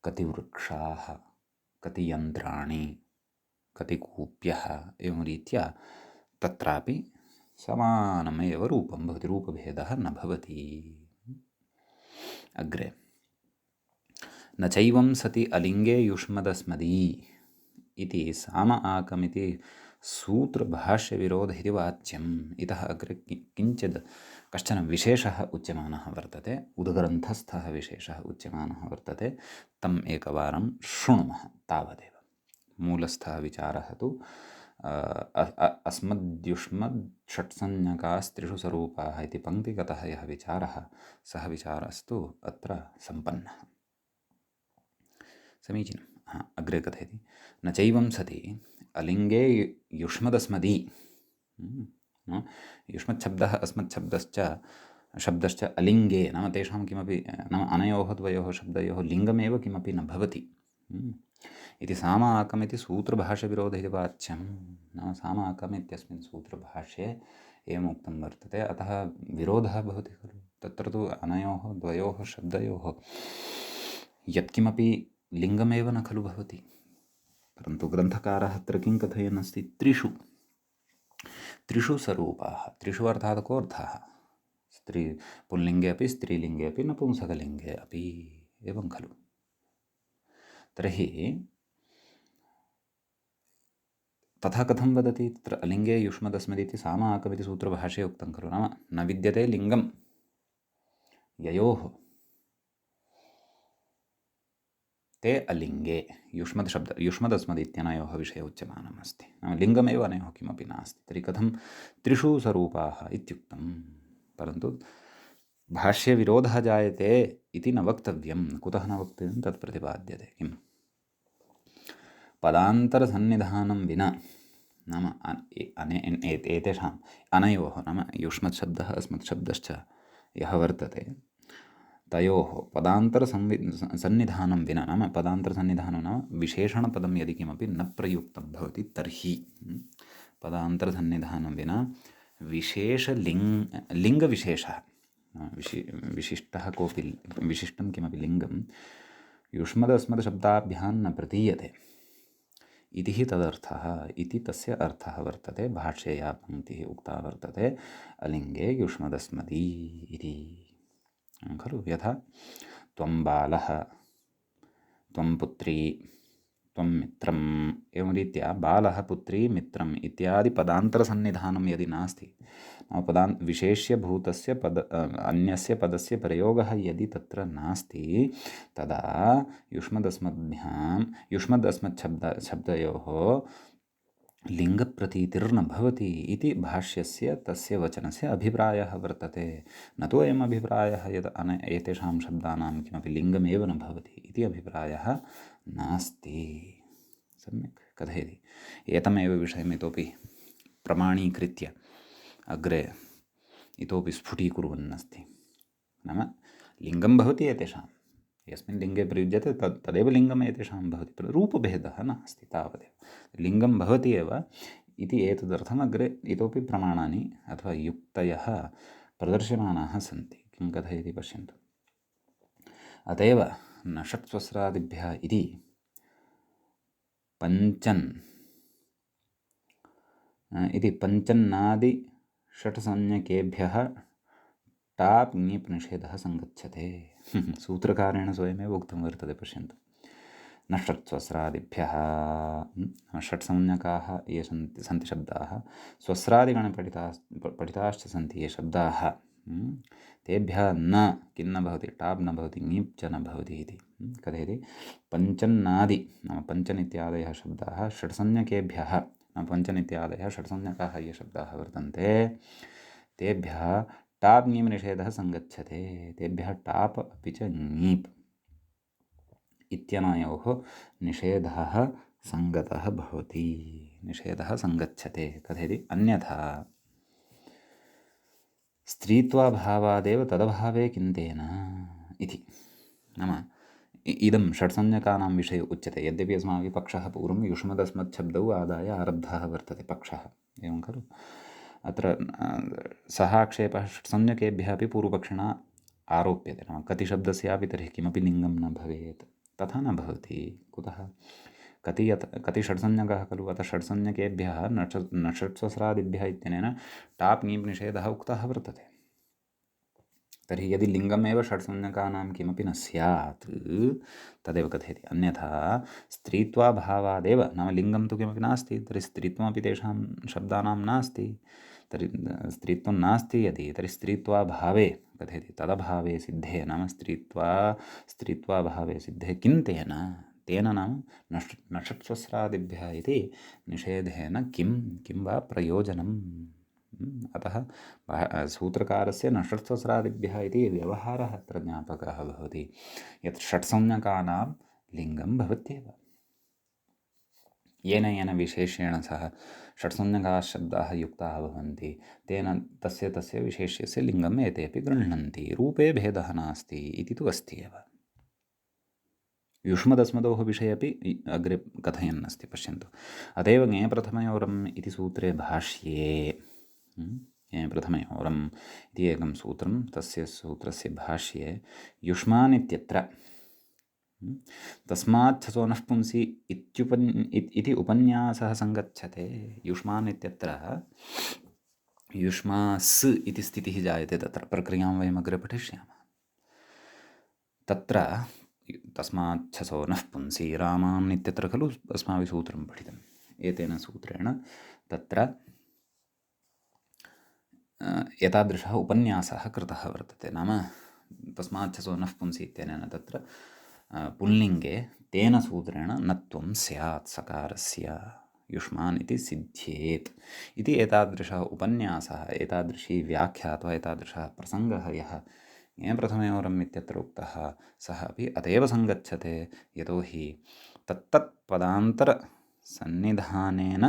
कति वृक्षाः, कति यन्त्राणि, कति कूप्यः, एवं रीत्या तत्रापि समानमेव रूपं भवति। रूपभेदः न भवति। अग्रे न चैवं सति अलिङ्गे युष्मदस्मदी इति साम आकमिति सूत्रभाष्यविरोधः इति वाच्यम्। इतः अग्रे किञ्चित् कश्चन विशेषः उच्यमानः वर्तते। उद्ग्रन्थस्थः विशेषः उच्यमानः वर्तते। तम् एकवारं शृणुमः तावदेव। मूलस्थः विचारः तु अस्मद्युष्मद् षट्संज्ञकास्त्रिषु स्वरूपाः इति पङ्क्तिगतः यः विचारः, सः विचारस्तु अत्र सम्पन्नः। समीचीनम्। अग्रे कथयति न चैवं सति अलिङ्गे युष्मदस्मदी। युष्मच्छब्दः शब्दश्च अलिङ्गे, नाम तेषां किमपि, नाम अनयोः द्वयोः शब्दयोः लिङ्गमेव किमपि न भवति इति साम आकमिति सूत्रभाष्यविरोधः इति वाच्यं। नाम साम आकम् इत्यस्मिन् सूत्रभाष्ये एवमुक्तं वर्तते। अतः विरोधः भवति खलु। तत्र तु अनयोः द्वयोः शब्दयोः यत्किमपि लिङ्गमेव न खलु भवति। परन्तु ग्रन्थकारः अत्र किं कथयन् अस्ति? त्रिषु स्वरूपाः। त्रिषु अर्थात् कोऽर्थः? पुल्लिङ्गे अपि, स्त्रीलिङ्गे अपि, नपुंसकलिङ्गे अपि, एवं खलु। तर्हि तथा कथं वदति? तत्र अलिङ्गे युष्मदस्मदिति साम आकमिति सूत्रभाष्ये उक्तं खलु। नाम न विद्यते लिङ्गं ययोः, ते अलिङ्गे। युष्मदस्मद् इत्यनयोः विषये उच्यमानम् अस्ति। नाम लिङ्गमेव अनयोः किमपि नास्ति। तर्हि कथं त्रिषु स्वरूपाः इत्युक्तं? परन्तु भाष्यविरोधः जायते इति न वक्तव्यं। कुतः न वक्तव्यं? तत् प्रतिपाद्यते। किम्? पदान्तरसन्निधानं विना, नाम एतेषाम् अनयोः, नाम युष्मच्छब्दः अस्मत्शब्दश्च यः वर्तते, तयोः पदान्तरसन्निधानं विना, नाम पदान्तरसन्निधानं नाम विशेषणपदं यदि किमपि न प्रयुक्तं भवति तर्हि पदान्तरसन्निधानं विना लिङ्गविशेषः, विशिष्टः कोऽपि विशिष्टं किमपि लिङ्गं युष्मदस्मदशब्दाभ्यां न प्रतीयते इति हि तदर्थः इति तस्य अर्थः वर्तते। भाष्ये या पङ्क्तिः उक्ता वर्तते अलिङ्गे युष्मदस्मदी इति खलु। यथा त्वं बालः, त्वं पुत्री, त्वं मित्रम्, एवं रीत्या बालः, पुत्री, मित्रम् इत्यादि पदान्तरसन्निधानं यदि नास्ति, नाम विशेष्यभूतस्य अन्यस्य पदस्य प्रयोगः यदि तत्र नास्ति, तदा युष्मदस्मच्छब्दयोः लिङ्गप्रतीतिर्न भवति इति भाष्यस्य तस्य वचनस्य अभिप्रायः वर्तते। न तु अयम् अभिप्रायः यत् एतेषां शब्दानां किमपि लिङ्गमेव न भवति इति अभिप्रायः नास्ति। सम्यक् कथयति। एतमेव विषयम् इतोपि प्रमाणीकृत्य अग्रे इतोपि स्फुटीकुर्वन्नस्ति। नाम लिङ्गं भवति एतेषां, यस्मिन् लिङ्गे प्रयुज्यते तदेव लिङ्गम् एतेषां भवति, रूपभेदः नास्ति तावदेव। लिङ्गं भवति एव इति एतदर्थम् अग्रे इतोपि प्रमाणानि अथवा युक्तयः प्रदर्श्यमानाः सन्ति। किं कथयति पश्यन्तु। अत एव नषट्स्वस्रादिभ्यः इति पञ्चन्नादि षट्संज्ञकेभ्यः टाप् ङीप् निषेधः सङ्गच्छते। सूत्रकारेण स्वयमेव उक्तं वर्तते, पश्यन्तु। नषट्स्वस्रादिभ्यः षट्संज्ञकाः ये सन्ति शब्दाः, स्वस्रादिगणे पठिताश्च सन्ति ये शब्दाः, तेभ्यः न किं न भवति, टाप् न भवति, ङीप् च न भवति इति कथयति। पञ्चन्नादि नाम पञ्चनित्यादयः शब्दाः षट्संज्ञकेभ्यः नाम पञ्चनित्यादयः षट्संज्ञकाः ये शब्दाः वर्तन्ते तेभ्यः टाप् ङीप् निषेधः सङ्गच्छते। तेभ्यः टाप् अपि च ङीप् इत्यनयोः निषेधः सङ्गतः भवति, निषेधः सङ्गच्छते। कथयति अन्यथा स्त्रीत्वाभावादेव तदभावे किन्तेन इति। नाम इदं षट्संज्ञकानां विषये उच्यते। यद्यपि अस्माभिः पक्षः पूर्वं युष्मदस्मच्छब्दौ आदाय आरब्धः वर्तते पक्षः, एवं खलु। अत्र सः आक्षेपः षट्संज्ञकेभ्यः अपि पूर्वपक्षिणा आरोप्यते। नाम कति शब्दस्यापि तर्हि किमपि लिङ्गं न भवेत्, तथा न भवति। कुतः? कति षट्संज्ञकाः खलु, अतः षट्संज्ञकेभ्यः नषट्स्वस्रादिभ्यः इत्यनेन टाप् ङीप् निषेधः उक्तः वर्तते। तर्हि यदि लिङ्गमेव षट्संज्ञकानां किमपि न स्यात् तदेव कथयति। अन्यथा स्त्रीत्वाभावादेव, नाम लिङ्गं तु किमपि नास्ति, तर्हि स्त्रीत्वमपि तेषां शब्दानां नास्ति। तर्हि स्त्रीत्वं नास्ति यदि, तर्हि स्त्रीत्वाभावे कथयति तदभावे सिद्धे, नाम स्त्रीत्वाभावे सिद्धे किं तेन नाम नषट्स्वस्रादिभ्यः इति निषेधेन किं वा प्रयोजनम्। अतः सूत्रकारस्य नषट्स्वस्रादिभ्यः इति व्यवहारः अत्र ज्ञापकः भवति, यत् षट्संज्ञकानां लिङ्गं भवत्येव। येन विशेषेण सह षट्संज्ञकाः शब्दाः युक्ताः भवन्ति, तेन तस्य विशेष्यस्य लिङ्गम् एते अपि गृह्णन्ति। रूपे भेदः नास्ति इति तु अस्ति एव। युष्मदस्मदोः विषये अपि अग्रे कथयन् अस्ति, पश्यन्तु। अतएव ङेप्रथमयोरम् इति सूत्रे भाष्ये प्रथमयोरम् इति एकं सूत्रं, तस्य सूत्रस्य भाष्ये युष्मान् इत्यत्र तस्मात् छसो नः पुंसि इति उपन्यासः सङ्गच्छते। युष्मान् इत्यत्र युष्मास् इति स्थितिः जायते, तत्र प्रक्रियां वयम् अग्रे पठिष्यामः। तत्र तस्मात् छसो नः पुंसि रामान् इत्यत्र खलु अस्माभिः सूत्रं पठितम्। एतेन सूत्रेण तत्र एतादृशः उपन्यासः कृतः वर्तते। नाम तस्मात् छसो नः पुंसि इत्यनेन तत्र पुल्लिङ्गे तेन सूत्रेण नत्वं स्यात् सकारस्य, युष्मान् इति सिद्ध्येत् इति एतादृशः उपन्यासः, एतादृशी व्याख्या अथवा एतादृशः प्रसङ्गः यः ङेप्रथमयोरम् इत्यत्र उक्तः सः अपि अतएव सङ्गच्छते, यतोहि तत्तत् पदान्तरसन्निधानेन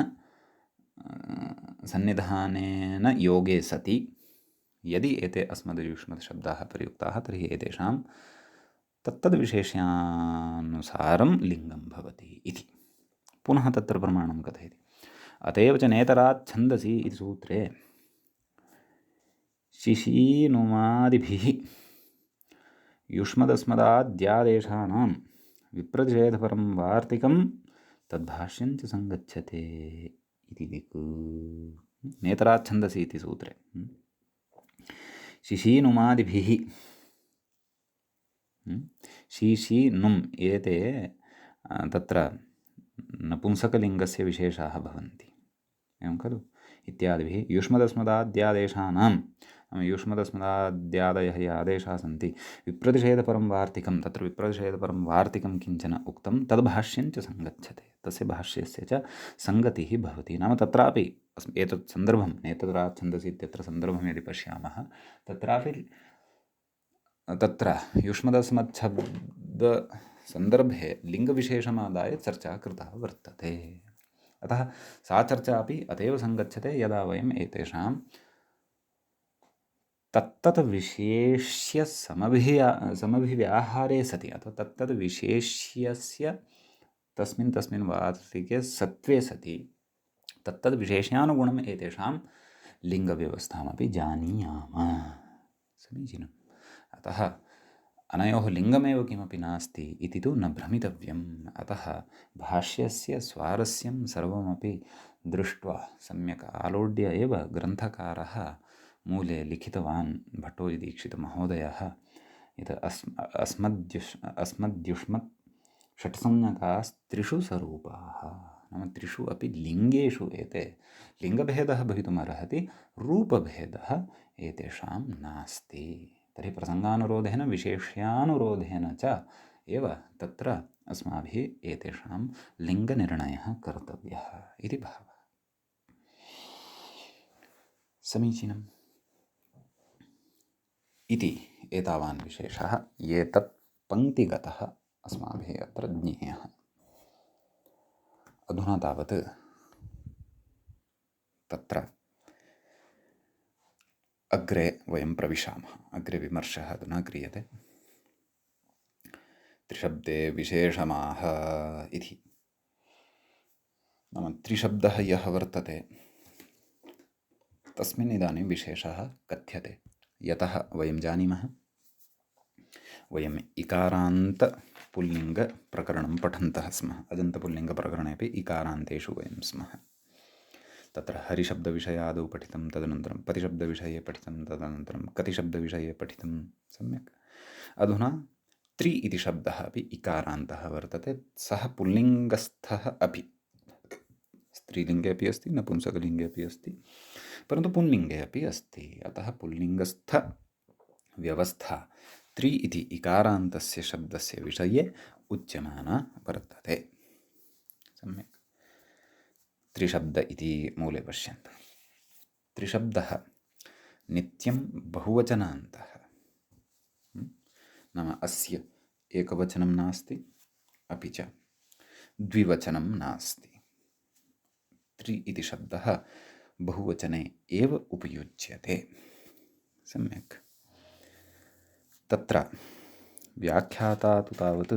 योगे सति यदि एते अस्मद्युष्मद्शब्दाः प्रयुक्ताः तर्हि एतेषां तत्तद्विशेष्यानुसारं लिङ्गं भवति इति। पुनः तत्र प्रमाणं कथयति। अतएव च नेतरात् छन्दसि इति सूत्रे शिशीनुमादिभिः युष्मदस्मदाद्यादेशानां विप्रतिषेधपरं वार्तिकं तद्भाष्यं च सङ्गच्छते इति दिक्। नेतरात् छन्दसि इति सूत्रे शिशीनुमादिभिः शीशी नुम् एते तत्र नपुंसकलिङ्गस्य विशेषाः भवन्ति, एवं खलु। इत्यादिभिः युष्मदस्मदाद्यादेशानां, युष्मदस्मदाद्यादयः ये आदेशाः सन्ति, विप्रतिषेधपरं वार्तिकं, तत्र विप्रतिषेधपरं वार्तिकं किञ्चन उक्तं, तद्भाष्यं च सङ्गच्छते, तस्य भाष्यस्य च सङ्गतिः भवति। नाम तत्रापि एतत् सन्दर्भं नेतरात् छन्दसि इत्यत्र सन्दर्भं यदि पश्यामः, तत्रापि तत्र युष्मदस्मच्छब्दसन्दर्भे लिङ्गविशेषमादाय चर्चा कृता वर्तते। अतः सा चर्चा अपि अतएव सङ्गच्छते यदा वयम् एतेषां तत्तत् विशेष्य समभिव्याहारे सति अथवा तत्तत् विशेष्यस्य तस्मिन् वार्तिके सत्त्वे सति तत्तद् विशेष्यानुगुणम् एतेषां लिङ्गव्यवस्थामपि जानीयाम। समीचीनम्। अतः अनयोः लिङ्गमेव किमपि नास्ति इति तु न भ्रमितव्यम्। अतः भाष्यस्य स्वारस्यं सर्वमपि दृष्ट्वा सम्यक् आलोड्य एव ग्रन्थकारः मूले लिखितवान् भट्टोजिदीक्षितमहोदयः। यत् अस्मद्युष्मत् षट्संज्ञकास्त्रिषु स्वरूपाः, नाम त्रिषु अपि लिङ्गेषु एते लिङ्गभेदः भवितुमर्हति, रूपभेदः एतेषां नास्ति। तर्हि प्रसङ्गानुरोधेन विशेष्यानुरोधेन च एव तत्र अस्माभिः एतेषां लिङ्गनिर्णयः कर्तव्यः इति भावः। समीचीनम् इति एतावान् विशेषः एतत् पङ्क्तिगतः अस्माभिः अत्र ज्ञेयः। अधुना तावत् तत्र अग्रे वयं प्रविशामः। अग्रे विमर्शः अधुना क्रियते। त्रिशब्दे विशेषमाह इति, नाम त्रिशब्दः यः वर्तते तस्मिन् इदानीं विशेषः कथ्यते। यतः वयं जानीमः, वयम् इकारान्तपुल्लिङ्गप्रकरणं पठन्तः स्मः। अजन्तपुल्लिङ्गप्रकरणेपि इकारान्तेषु वयं स्मः। तत्र हरिशब्दविषयादौ पठितं, तदनन्तरं पतिशब्दविषये पठितं, तदनन्तरं कतिशब्दविषये पठितं सम्यक्। अधुना त्रि इति शब्दः अपि इकारान्तः वर्तते। सः पुल्लिङ्गस्थः अपि, स्त्रीलिङ्गे अपि अस्ति, नपुंसकलिङ्गे अपि अस्ति, परन्तु पुल्लिङ्गे अपि अस्ति। अतः पुल्लिङ्गस्थव्यवस्था त्रि इति इकारान्तस्य शब्दस्य विषये उच्यमाना वर्तते। सम्यक्। त्रिशब्द इति मूले पश्यन्तु। त्रिशब्दः नित्यं बहुवचनान्तः, नाम अस्य एकवचनं नास्ति, अपि च द्विवचनं नास्ति। त्रि इति शब्दः बहुवचने एव उपयुज्यते। सम्यक्। तत्र व्याख्याता तु तावत्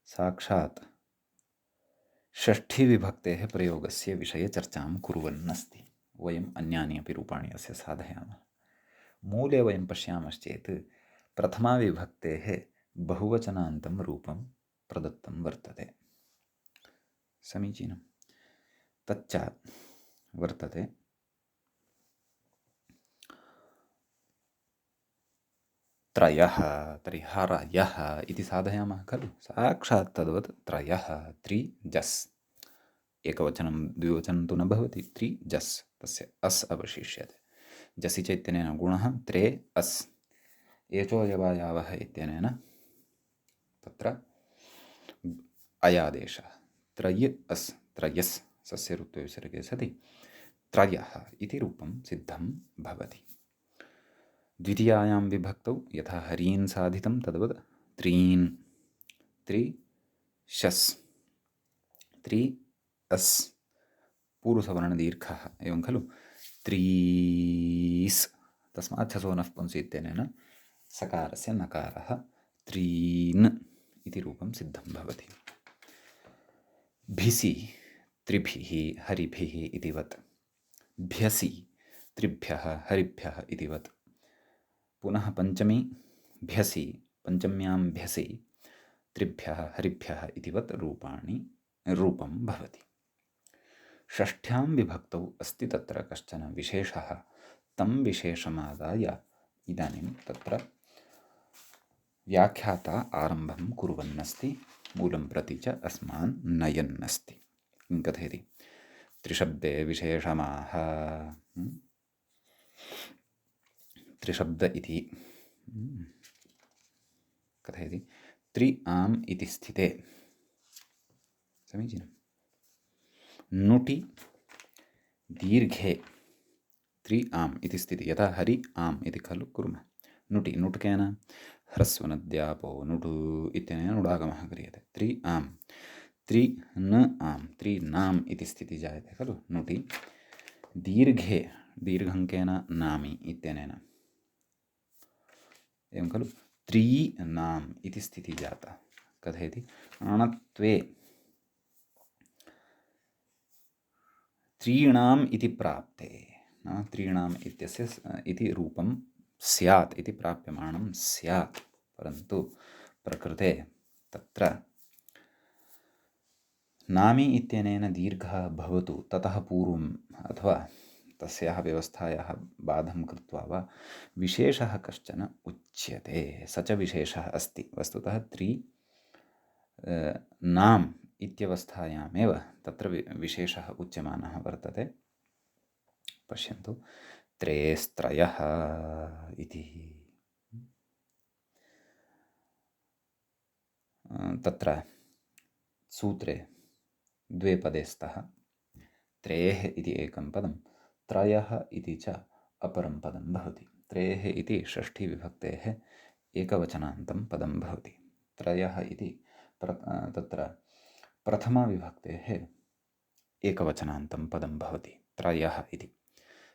साक्षात् षष्ठीविभक्तेः प्रयोगस्य विषये चर्चां कुर्वन्नस्ति। वयम् अन्यानि अपि रूपाणि अस्य साधयामः। मूले वयं पश्यामश्चेत् प्रथमाविभक्तेः बहुवचनान्तं रूपं प्रदत्तं वर्तते। समीचीनं। तच्च वर्तते त्रयः। तर्हि हरयः इति साधयामः खलु, साक्षात् तद्वत् त्रयः, त्रिजस्। एकवचनं द्विवचनं तु न भवति, त्रिजस्, तस्य अस् अवशिष्यते। जसि च इत्यनेन गुणः त्रे अस्, एचोऽयवायावः इत्यनेन तत्र अयादेशः, त्रय अस्, त्रयस्, सस्य ऋत्वे विसर्गे सति त्रयः इति रूपं सिद्धं भवति। द्वितीयायां विभक्तौ यथा हरीन् साधितं तद्वत् त्रीन्, त्रिशस्, त्रि अस्, पूर्वसवर्णदीर्घः, एवं खलु, त्रीस्, तस्मात् छसो नः पुंसि इत्यनेन सकारस्य नकारः त्रीन् इति रूपं सिद्धं भवति। भिसि त्रिभिः हरिभिः इतिवत्, भ्यसि त्रिभ्यः हरिभ्यः इतिवत्। पुनः पञ्चमी भ्यसि, पञ्चम्यां भ्यसि त्रिभ्यः हरिभ्यः इतिवत् रूपं भवति। षष्ठ्यां विभक्तौ अस्ति तत्र कश्चन विशेषः। तं विशेषमादाय इदानीं तत्र व्याख्याता आरम्भं कुर्वन्नस्ति, मूलं प्रति च अस्मान् नयन्नस्ति। किं कथयति? त्रिशब्दे विशेषमाह, त्रिशब्द इति कथयति, त्रि आम् इति स्थिते। समीचीनं। नुटि दीर्घे त्रि आम् इति स्थितिः, यथा हरि आम् इति खलु कुर्मः। नुटि, नुट्केन ह्रस्वनद्यापो नुटु इत्यनेन उडागमः क्रियते। त्रि आम्, त्रि न आम्, त्रि नाम् इति स्थितिः जायते खलु नुटि। दीर्घे, दीर्घङ्केन नामि इत्यनेन, एवं खलु, त्रि नाम् इति स्थितिः जाता। कथयति? अणत्वे त्रीणाम् इति प्राप्ते, नाम त्रीणाम् इत्यस्य इति रूपं स्यात् इति प्राप्यमाणं स्यात्, परन्तु प्रकृते तत्र नामी इत्यनेन दीर्घः भवतु ततः पूर्वम् अथवा तस्याः व्यवस्थायाः बाधं कृत्वा वा विशेषः कश्चन उच्यते। स च विशेषः अस्ति। वस्तुतः नाम् इत्यवस्थायामेव तत्र विशेषः उच्यमानः वर्तते। पश्यन्तु, त्रयस्त्रयः इति तत्र सूत्रे द्वे पदे स्तः। त्रयेः इति एकं पदं, त्रयः इति च अपरं पदं भवति। त्रयेः इति षष्ठीविभक्तेः एकवचनान्तं पदं भवति। त्रयः इति तत्र प्रथमाविभक्तेः एकवचनान्तं पदं भवति त्रयः इति।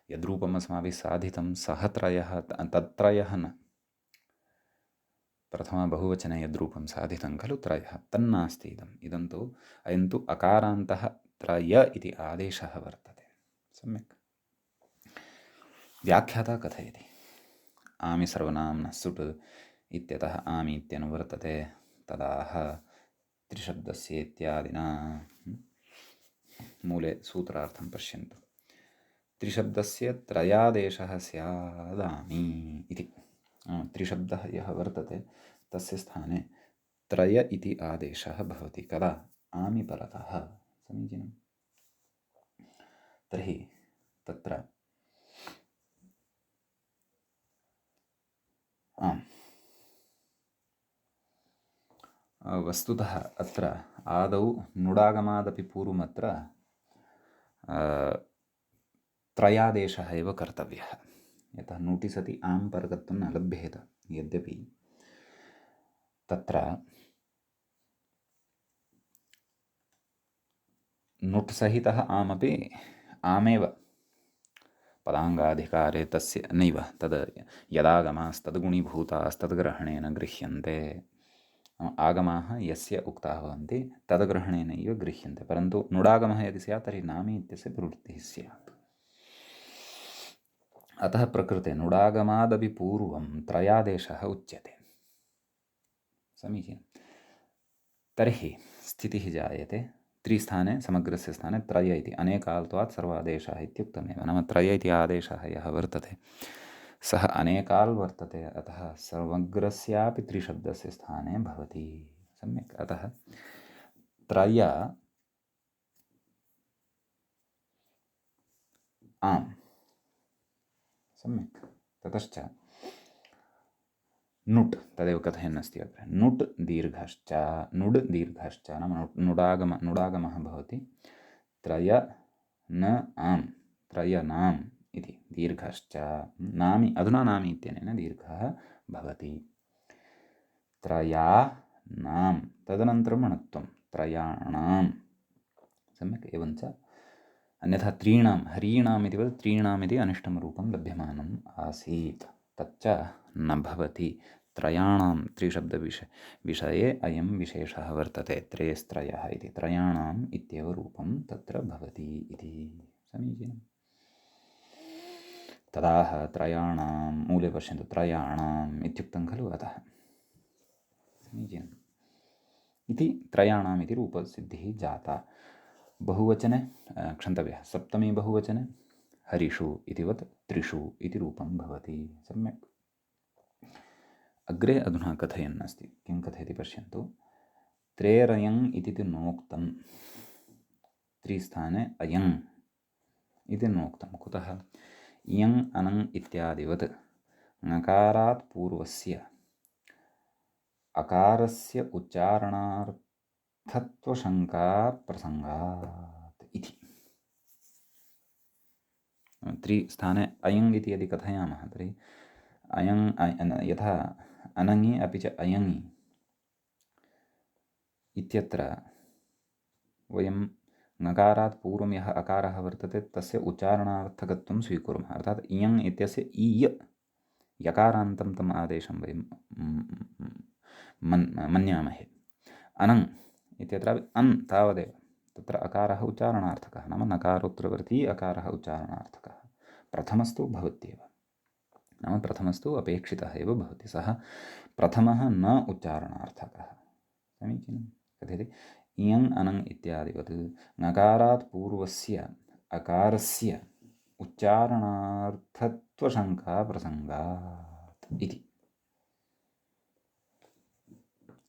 यद्रूपम् अस्माभिः साधितं सः त्रयः, तत्त्रयः न, प्रथमा बहुवचने यद्रूपं साधितं खलु त्रयः, तन्नास्ति इदं तु अयं तु अकारान्तः त्रय इति आदेशः वर्तते। सम्यक्। व्याख्याता कथयति, आमि सर्वनाम्नः सुट् इत्यतः आमि इत्यनुवर्तते, तदाह त्रिशब्दस्य इत्यादिना। मूले सूत्रार्थं पश्यन्तु। त्रिशब्दस्य त्रयादेशः स्यादामि इति। त्रिशब्दः यः वर्तते तस्य स्थाने त्रय इति आदेशः भवति। कदा? आमि परतः। समीचीनम्। तर्हि तत्र वस्तुतः अत्र आदौ नुडागमादपि पूर्वमत्र त्रयादेशः एव कर्तव्यः। यतः नुटि सति आम् परगत्वं न लभ्येत। यद्यपि तत्र नुट् सहितः आमपि आमेव पदाङ्गाधिकारे तस्य नैव तद् यदागमास्तद्गुणीभूतास्तद्ग्रहणेन गृह्यन्ते। आगमाः यस्य उक्ताः भवन्ति तद्ग्रहणेनैव गृह्यन्ते। परन्तु नुडागमः यदि स्यात् तर्हि नामी इत्यस्य प्रवृत्तिः स्यात्। अतः प्रकृते नुडागमादपि पूर्वं त्रयादेशः उच्यते। समीचीनं। तर्हि स्थितिः जायते, त्रिस्थाने समग्रस्य स्थाने त्रय इति अनेकाल्त्वात् सर्वादेशः इत्युक्तमेव। नाम त्रय इति आदेशः यः वर्तते सः अनेकाल् वर्तते, अतः समग्रस्यापि त्रिशब्दस्य स्थाने भवति। सम्यक्। अतः त्रय आम्। सम्यक्। ततश्च नुट् तदेव कथयन् अस्ति अत्र। नुट् दीर्घश्च, नुड् दीर्घश्च नाम नुडागमः भवति त्रय न आम्, त्रयनाम् इति दीर्घश्च। नामि अधुना नामि इत्यनेन दीर्घः भवति। त्रयानाम् तदनन्तरम् अणुत्वं त्रयाणाम्। सम्यक्। एवञ्च अन्यथा त्रीणां हरीणाम् इति वद त्रीणाम् इति अनिष्टं रूपं लभ्यमानम् आसीत्, तच्च न भवति। त्रयाणां त्रिशब्दविषये अयं विशेषः वर्तते। त्रयस्त्रयः इति त्रयाणाम् इत्येव रूपं तत्र भवति इति। समीचीनम्। तदाह त्रयाणां, मूले पश्यन्तु, त्रयाणाम् इत्युक्तं खलु, अतः। समीचीनम्। इति त्रयाणाम् इति रूपसिद्धिः जाता। बहुवचने क्षन्तव्यः, सप्तमी बहुवचने हरिषु इतिवत् त्रिषु इति रूपं भवति। सम्यक्। अग्रे अधुना कथयन् अस्ति। किं कथयति पश्यन्तु। त्रेरयङ् इति तु नोक्तं, त्रिस्थाने अयङ् इति नोक्तं। कुतः? इयङ् अनङ् इत्यादिवत् ङकारात् पूर्वस्य अकारस्य उच्चारणार्थत्वशङ्का प्रसङ्गात् इति। त्रिस्थाने अयङ् इति यदि कथयामः तर्हि अयङ् यथा अनङि अपि च अयङि इत्यत्र वयं ङकारात् पूर्वं यः अकारः वर्तते तस्य उच्चारणार्थकत्वं स्वीकुर्मः। अर्थात् इयङ् इत्यस्य ईय यकारान्तं तम् आदेशं वयं मन्यामहे। अनङ् इत्यत्रापि अन् तावदेव, तत्र अकारः उच्चारणार्थकः, नाम नकारोत्तरवर्ती अकारः उच्चारणार्थकः। प्रथमस्तु भवत्येव, नाम प्रथमस्तु अपेक्षितः एव भवति। सः प्रथमः न उच्चारणार्थकः। समीचीनं कथयति इयङ् अनङ् इत्यादिवत् ङकारात् पूर्वस्य अकारस्य उच्चारणार्थत्वशङ्का प्रसङ्गात् इति।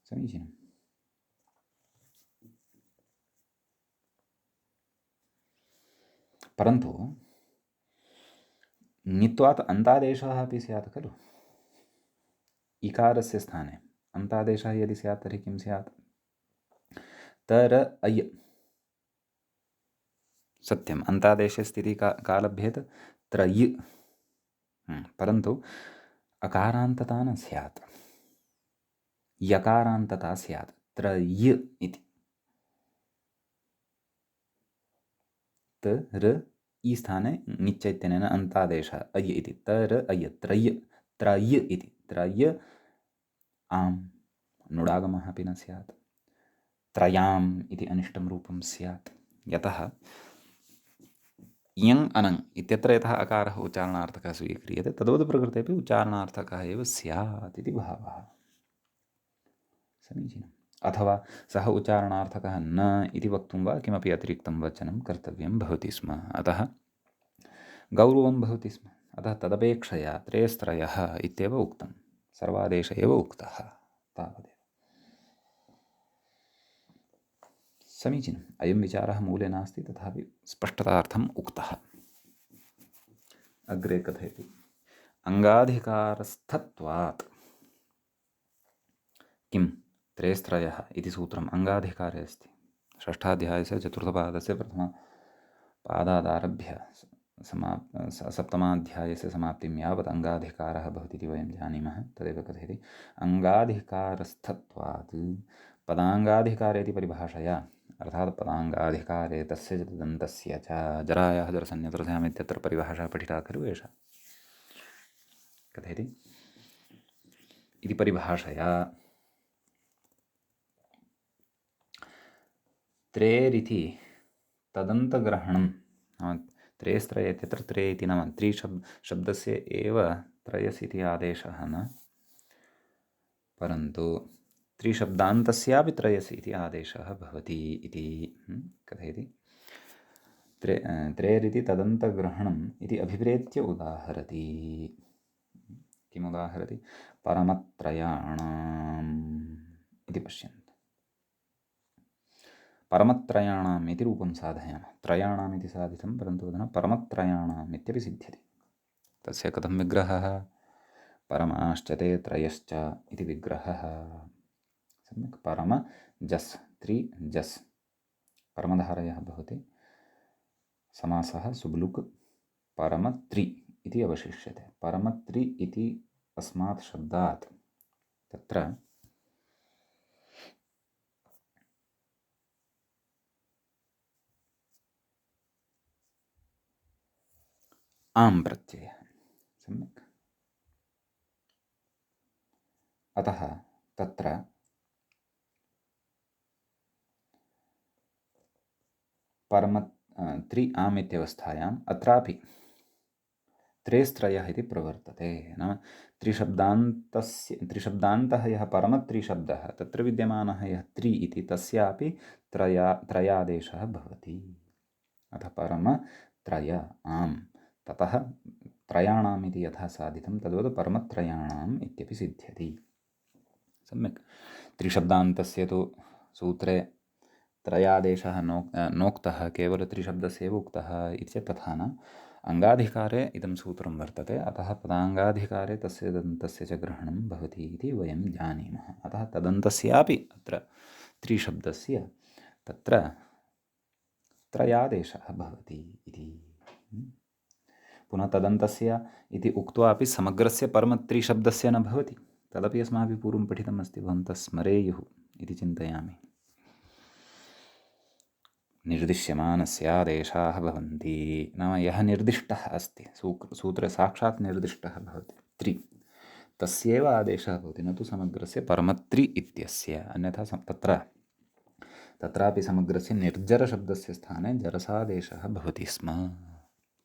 समीचीनम्। परन्तु ङित्वात् अन्तादेशः अपि स्यात् खलु। इकारस्य स्थाने अन्तादेशः यदि स्यात् तर्हि किं स्यात्? तर अय। सत्यम्, अन्तादेशे स्थितिः का लभ्येत? त्रय्। परन्तु अकारान्तता न स्यात्, यकारान्तता स्यात्, त्रय् इति। तर ई स्थाने ङिच्च इत्यनेन अन्तादेशः अय इति, तर अय त्रय्, त्रय् इति। त्रय् आम्, नुडागमः अपि न स्यात्। त्रयाम् इति अनिष्टं रूपं स्यात्। यतः इयङ् अनङ् इत्यत्र यतः अकारः उच्चारणार्थकः स्वीक्रियते तद्वत् प्रकृतेपि उच्चारणार्थकः एव स्यात् इति भावः। समीचीनम्। अथवा सः उच्चारणार्थकः न इति वक्तुं वा किमपि अतिरिक्तं वचनं कर्तव्यं भवति स्म। अतः गौरवं भवति स्म। अतः तदपेक्षया त्रयस्त्रयः इत्येव उक्तं, सर्वादेश एव उक्तः, तावदेव। समीचीनम्। अयं विचारः मूले नास्ति, तथापि स्पष्टतार्थम् उक्तः। अग्रे कथयति अङ्गाधिकारस्थत्वात् किं त्रयस्त्रयः इति सूत्रम् अङ्गाधिकारे अस्ति। षष्ठाध्यायस्य चतुर्थपादस्य प्रथमपादादारभ्य सप्तमाध्यायस्य समाप्तिं यावत् अङ्गाधिकारः भवति इति वयं जानीमः। तदेव कथयति अङ्गाधिकारस्थत्वात् पदाङ्गाधिकारे इति परिभाषया, अर्थात् पदाङ्गाधिकारे तस्य च दन्तस्य च जरायाः जरसंज्ञतरस्याम् इत्यत्र परिभाषा पठिता खलु एषा। कथयति इति परिभाषया त्रेरिति तदन्तग्रहणं, त्रयस्त्रय इत्यत्र त्रे इति नाम शब्दस्य एव त्रयस् इति आदेशः न, परन्तु त्रिशब्दान्तस्यापि त्रयस् इति आदेशः भवति इति कथयति। त्रेरिति तदन्तग्रहणम् इति अभिप्रेत्य उदाहरति। किम् उदाहरति? परमत्रयाणाम् इति पश्यन्तु। परमत्रयाणाम् इति रूपं साधयामः। त्रयाणाम् इति साधितं, परन्तु अधुना परमत्रयाणाम् इत्यपि सिद्ध्यति। तस्य कथं विग्रहः? परमाश्च ते त्रयश्च इति विग्रहः। सम्यक्। परम जस्, त्रि जस्, परमधारयः भवति, समासः सुब्लुक्, परमत्रि इति अवशिष्यते। परमत्रि इति अस्मात् शब्दात् तत्र आम् प्रत्ययः। सम्यक्। अतः तत्र त्रि आम् इत्यवस्थायाम् अत्रापि त्रेस्त्रयः इति प्रवर्तते। नाम त्रिशब्दान्तः यः परमत्रिशब्दः तत्र विद्यमानः यः त्रि इति तस्यापि त्रयादेशः भवति। अतः परमत्रय आम्, ततः त्रयाणाम् इति यथा साधितं तद्वत् परमत्रयाणाम् इत्यपि सिद्ध्यति। सम्यक्। त्रिशब्दान्तस्य तु सूत्रे त्रयादेशः नोक्तः, केवलत्रिशब्दस्य एव उक्तः इति तथा न। अङ्गाधिकारे इदं सूत्रं वर्तते, अतः पदाङ्गाधिकारे तस्य दन्तस्य च ग्रहणं भवति इति वयं जानीमः। अतः तदन्तस्यापि अत्र त्रिशब्दस्य तत्र त्रयादेशः भवति इति। पुनः तदन्तस्य इति उक्त्वापि समग्रस्य परमत्रिशब्दस्य न भवति। तदपि अस्माभिः पूर्वं पठितमस्ति, भवन्तः स्मरेयुः इति चिन्तयामि। निर्दिश्यमानस्यादेशाः भवन्ति, नाम यः निर्दिष्टः अस्ति, सूत्रे साक्षात् निर्दिष्टः भवति त्रि, तस्यैव आदेशः भवति, न तु समग्रस्य परमत्रि इत्यस्य। अन्यथा तत्रापि समग्रस्य निर्जरशब्दस्य स्थाने जरसादेशः भवति स्म।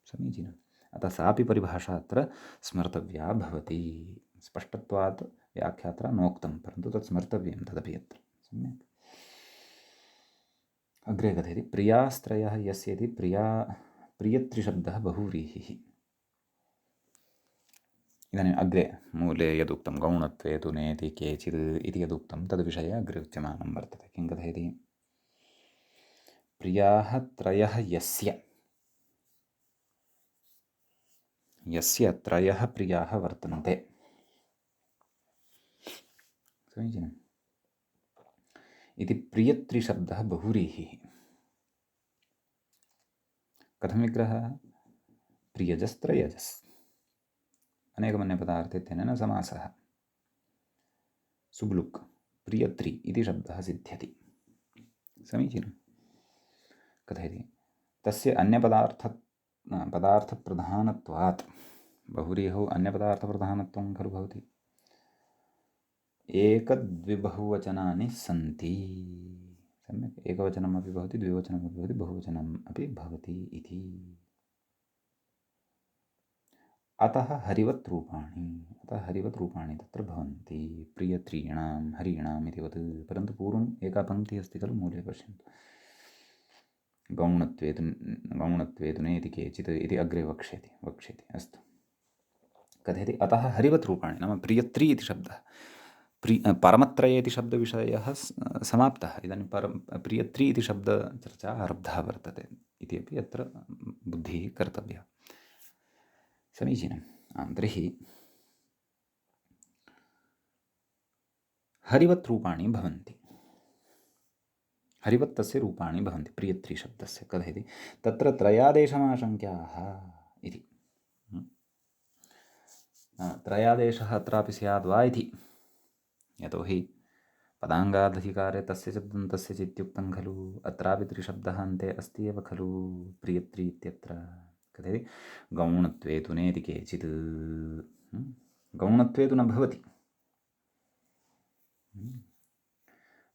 समीचीनम्। अतः सापि परिभाषा अत्र स्मर्तव्या भवति। स्पष्टत्वात् व्याख्यात्र नोक्तं, परन्तु तत् स्मर्तव्यं तदपि अत्र। सम्यक्। अग्रे कथयति प्रियास्त्रयः यस्येति प्रियत्रिशब्दः बहुव्रीहिः। इदानीम् अग्रे मूले यदुक्तं गौणत्वे तु नेति केचित् इति यदुक्तं तद्विषये अग्रे उच्यमानं वर्तते। किं कथयति? प्रियाः त्रयः यस्य त्रयः प्रियाः वर्तन्ते। समीचीनम्। इति प्रियत्रिशब्दः बहुव्रीहिः। कथं विग्रहः? प्रियजस्त्रयजस् अनेकमन्यपदार्थेन समासः। सुब्लुक् प्रियत्रि इति शब्दः सिद्ध्यति। समीचीनं। कथयति तस्य पदार्थप्रधानत्वात् बहुव्रीहौ अन्यपदार्थप्रधानत्वं खलु भवति। एकदविबहुवचनानि सन्ति। सम्यक्। एकवचनमपि भवति, द्विवचनमपि भवति, बहुवचनम् अपि भवति इति। अतः हरिवत् रूपाणि तत्र भवन्ति प्रियत्रीणां हरीणाम् इति वत्। परन्तु पूर्वम् एका पङ्क्तिः अस्ति खलु मूले, पश्यन्तु। गौणत्वे तु नेति केचित् इति अग्रे वक्ष्यति। अस्तु। कथयति अतः हरिवत् रूपाणि नाम प्रियत्री इति शब्दः। परमत्रय इति शब्दविषयः समाप्तः। इदानीं प्रियत्री इति शब्दचर्चा आरब्धा वर्तते इति अपि अत्र बुद्धिः कर्तव्या। समीचीनं। तर्हि हरिवत् रूपाणि भवन्ति। हरिवत् तस्य रूपाणि भवन्ति प्रियत्री शब्दस्य। कथयति तत्र त्रयादेशमाशङ्क्याः इति। त्रयादेशः अत्रापि स्याद् वा इति। यतोहि पदाङ्गादधिकारे तस्य च दन्तस्य चित्युक्तं खलु। अत्रापि त्रिशब्दः अन्ते अस्ति एव खलु प्रियत्री इत्यत्र। कथयति गौणत्वे तु नेति केचित्। गौणत्वे तु न भवति।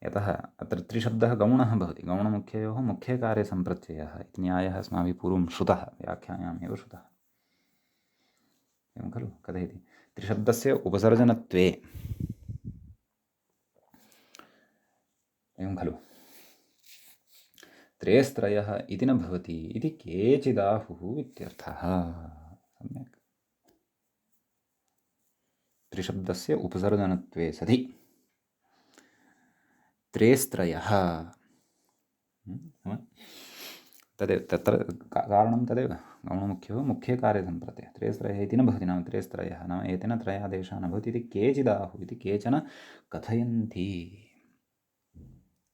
यतः अत्र त्रिशब्दः गौणः भवति। गौणमुख्ययोः मुख्यकार्ये सम्प्रत्ययः इति न्यायः अस्माभिः पूर्वं श्रुतः, व्याख्यायामेव श्रुतः। एवं खलु। कथयति त्रिशब्दस्य उपसर्जनत्वे। एवं खलु। त्रयस्त्रयः इति न भवति इति केचिदाहुः इत्यर्थः। सम्यक्। त्रिशब्दस्य उपसर्जनत्वे सति त्रयस्त्रयः तदेव तत्र कारणं तदेव। गौणमुख्यो मुख्यकार्ये सम्प्रत्ययः। त्रयस्त्रयः इति न भवति नाम त्रयस्त्रयः नाम एतेन त्रयादेशः न भवति इति केचिदाहुः इति केचन कथयन्ति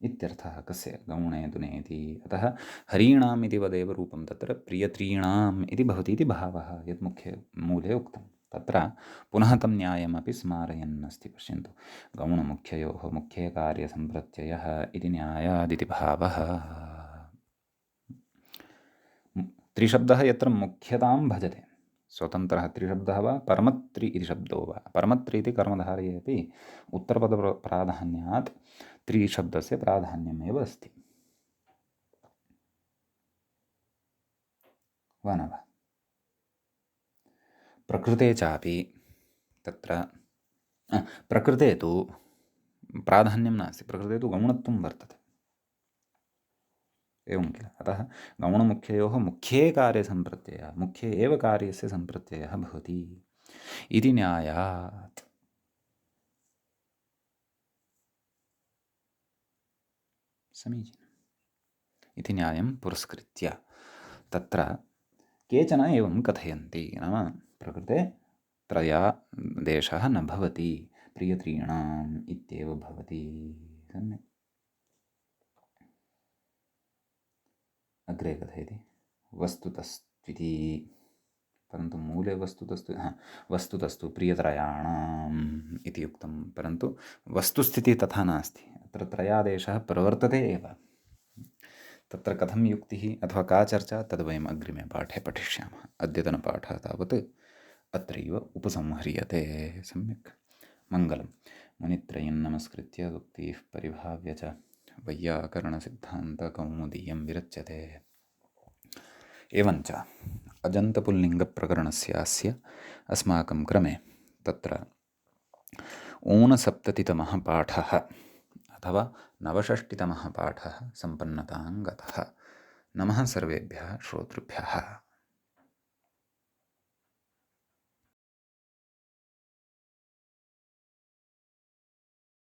इत्यर्थः। कस्य? गौणे तु नेति। अतः हरीणाम् इति वदेव रूपं तत्र प्रियत्रीणाम् इति भवति इति भावः यत् मुख्ये मूले उक्तं। तत्र पुनः तं न्यायमपि स्मारयन् अस्ति। पश्यन्तु। गौणमुख्ययोः मुख्यकार्यसम्प्रत्ययः इति न्यायादिति भावः। त्रिशब्दः यत्र मुख्यतां भजते, स्वतन्त्रः त्रिशब्दः वा परमत्रि इति शब्दो वा। परमत्रि इति कर्मधारये अपि उत्तरपदप्राधान्यात् त्रिशब्दस्य प्राधान्यमेव अस्ति। वा न वा? प्रकृते चापि तत्र प्रकृते तु प्राधान्यं नास्ति। प्रकृते तु गौणत्वं वर्तते। एवं किल। अतः गौणमुख्ययोः मुख्ये कार्ये सम्प्रत्ययः, मुख्ये एव कार्यस्य सम्प्रत्ययः भवति इति न्यायात्। समीचीनम्। इति न्यायं पुरस्कृत्य तत्र केचन एवं कथयन्ति नाम प्रकृते त्रयादेशः न भवति, प्रियत्रीणाम् इत्येव भवति। सम्यक्। अग्रे कथयति वस्तुतस्त्विति। परन्तु मूले वस्तुतस्तु प्रियत्रयाणाम् इति उक्तं। परन्तु वस्तुस्थितिः तथा नास्ति। अत्र त्रयादेशः प्रवर्तते एव। तत्र कथं युक्तिः अथवा का चर्चा तद् वयम् अग्रिमे पाठे पठिष्यामः। अद्यतनपाठः तावत् अत्रैव उपसंह्रियते। सम्यक्। मङ्गलं। मुनित्रयं नमस्कृत्य उक्तिः परिभाव्य च वैयाकरणसिद्धान्तकौमुदीयं विरच्यते। एवञ्च अजन्तपुल्लिङ्गप्रकरणस्यास्य अस्माकं क्रमे तत्र ऊनसप्ततितमः पाठः अथवा नवषष्टितमः पाठः सम्पन्नतां गतः। नमः सर्वेभ्यः श्रोतृभ्यः।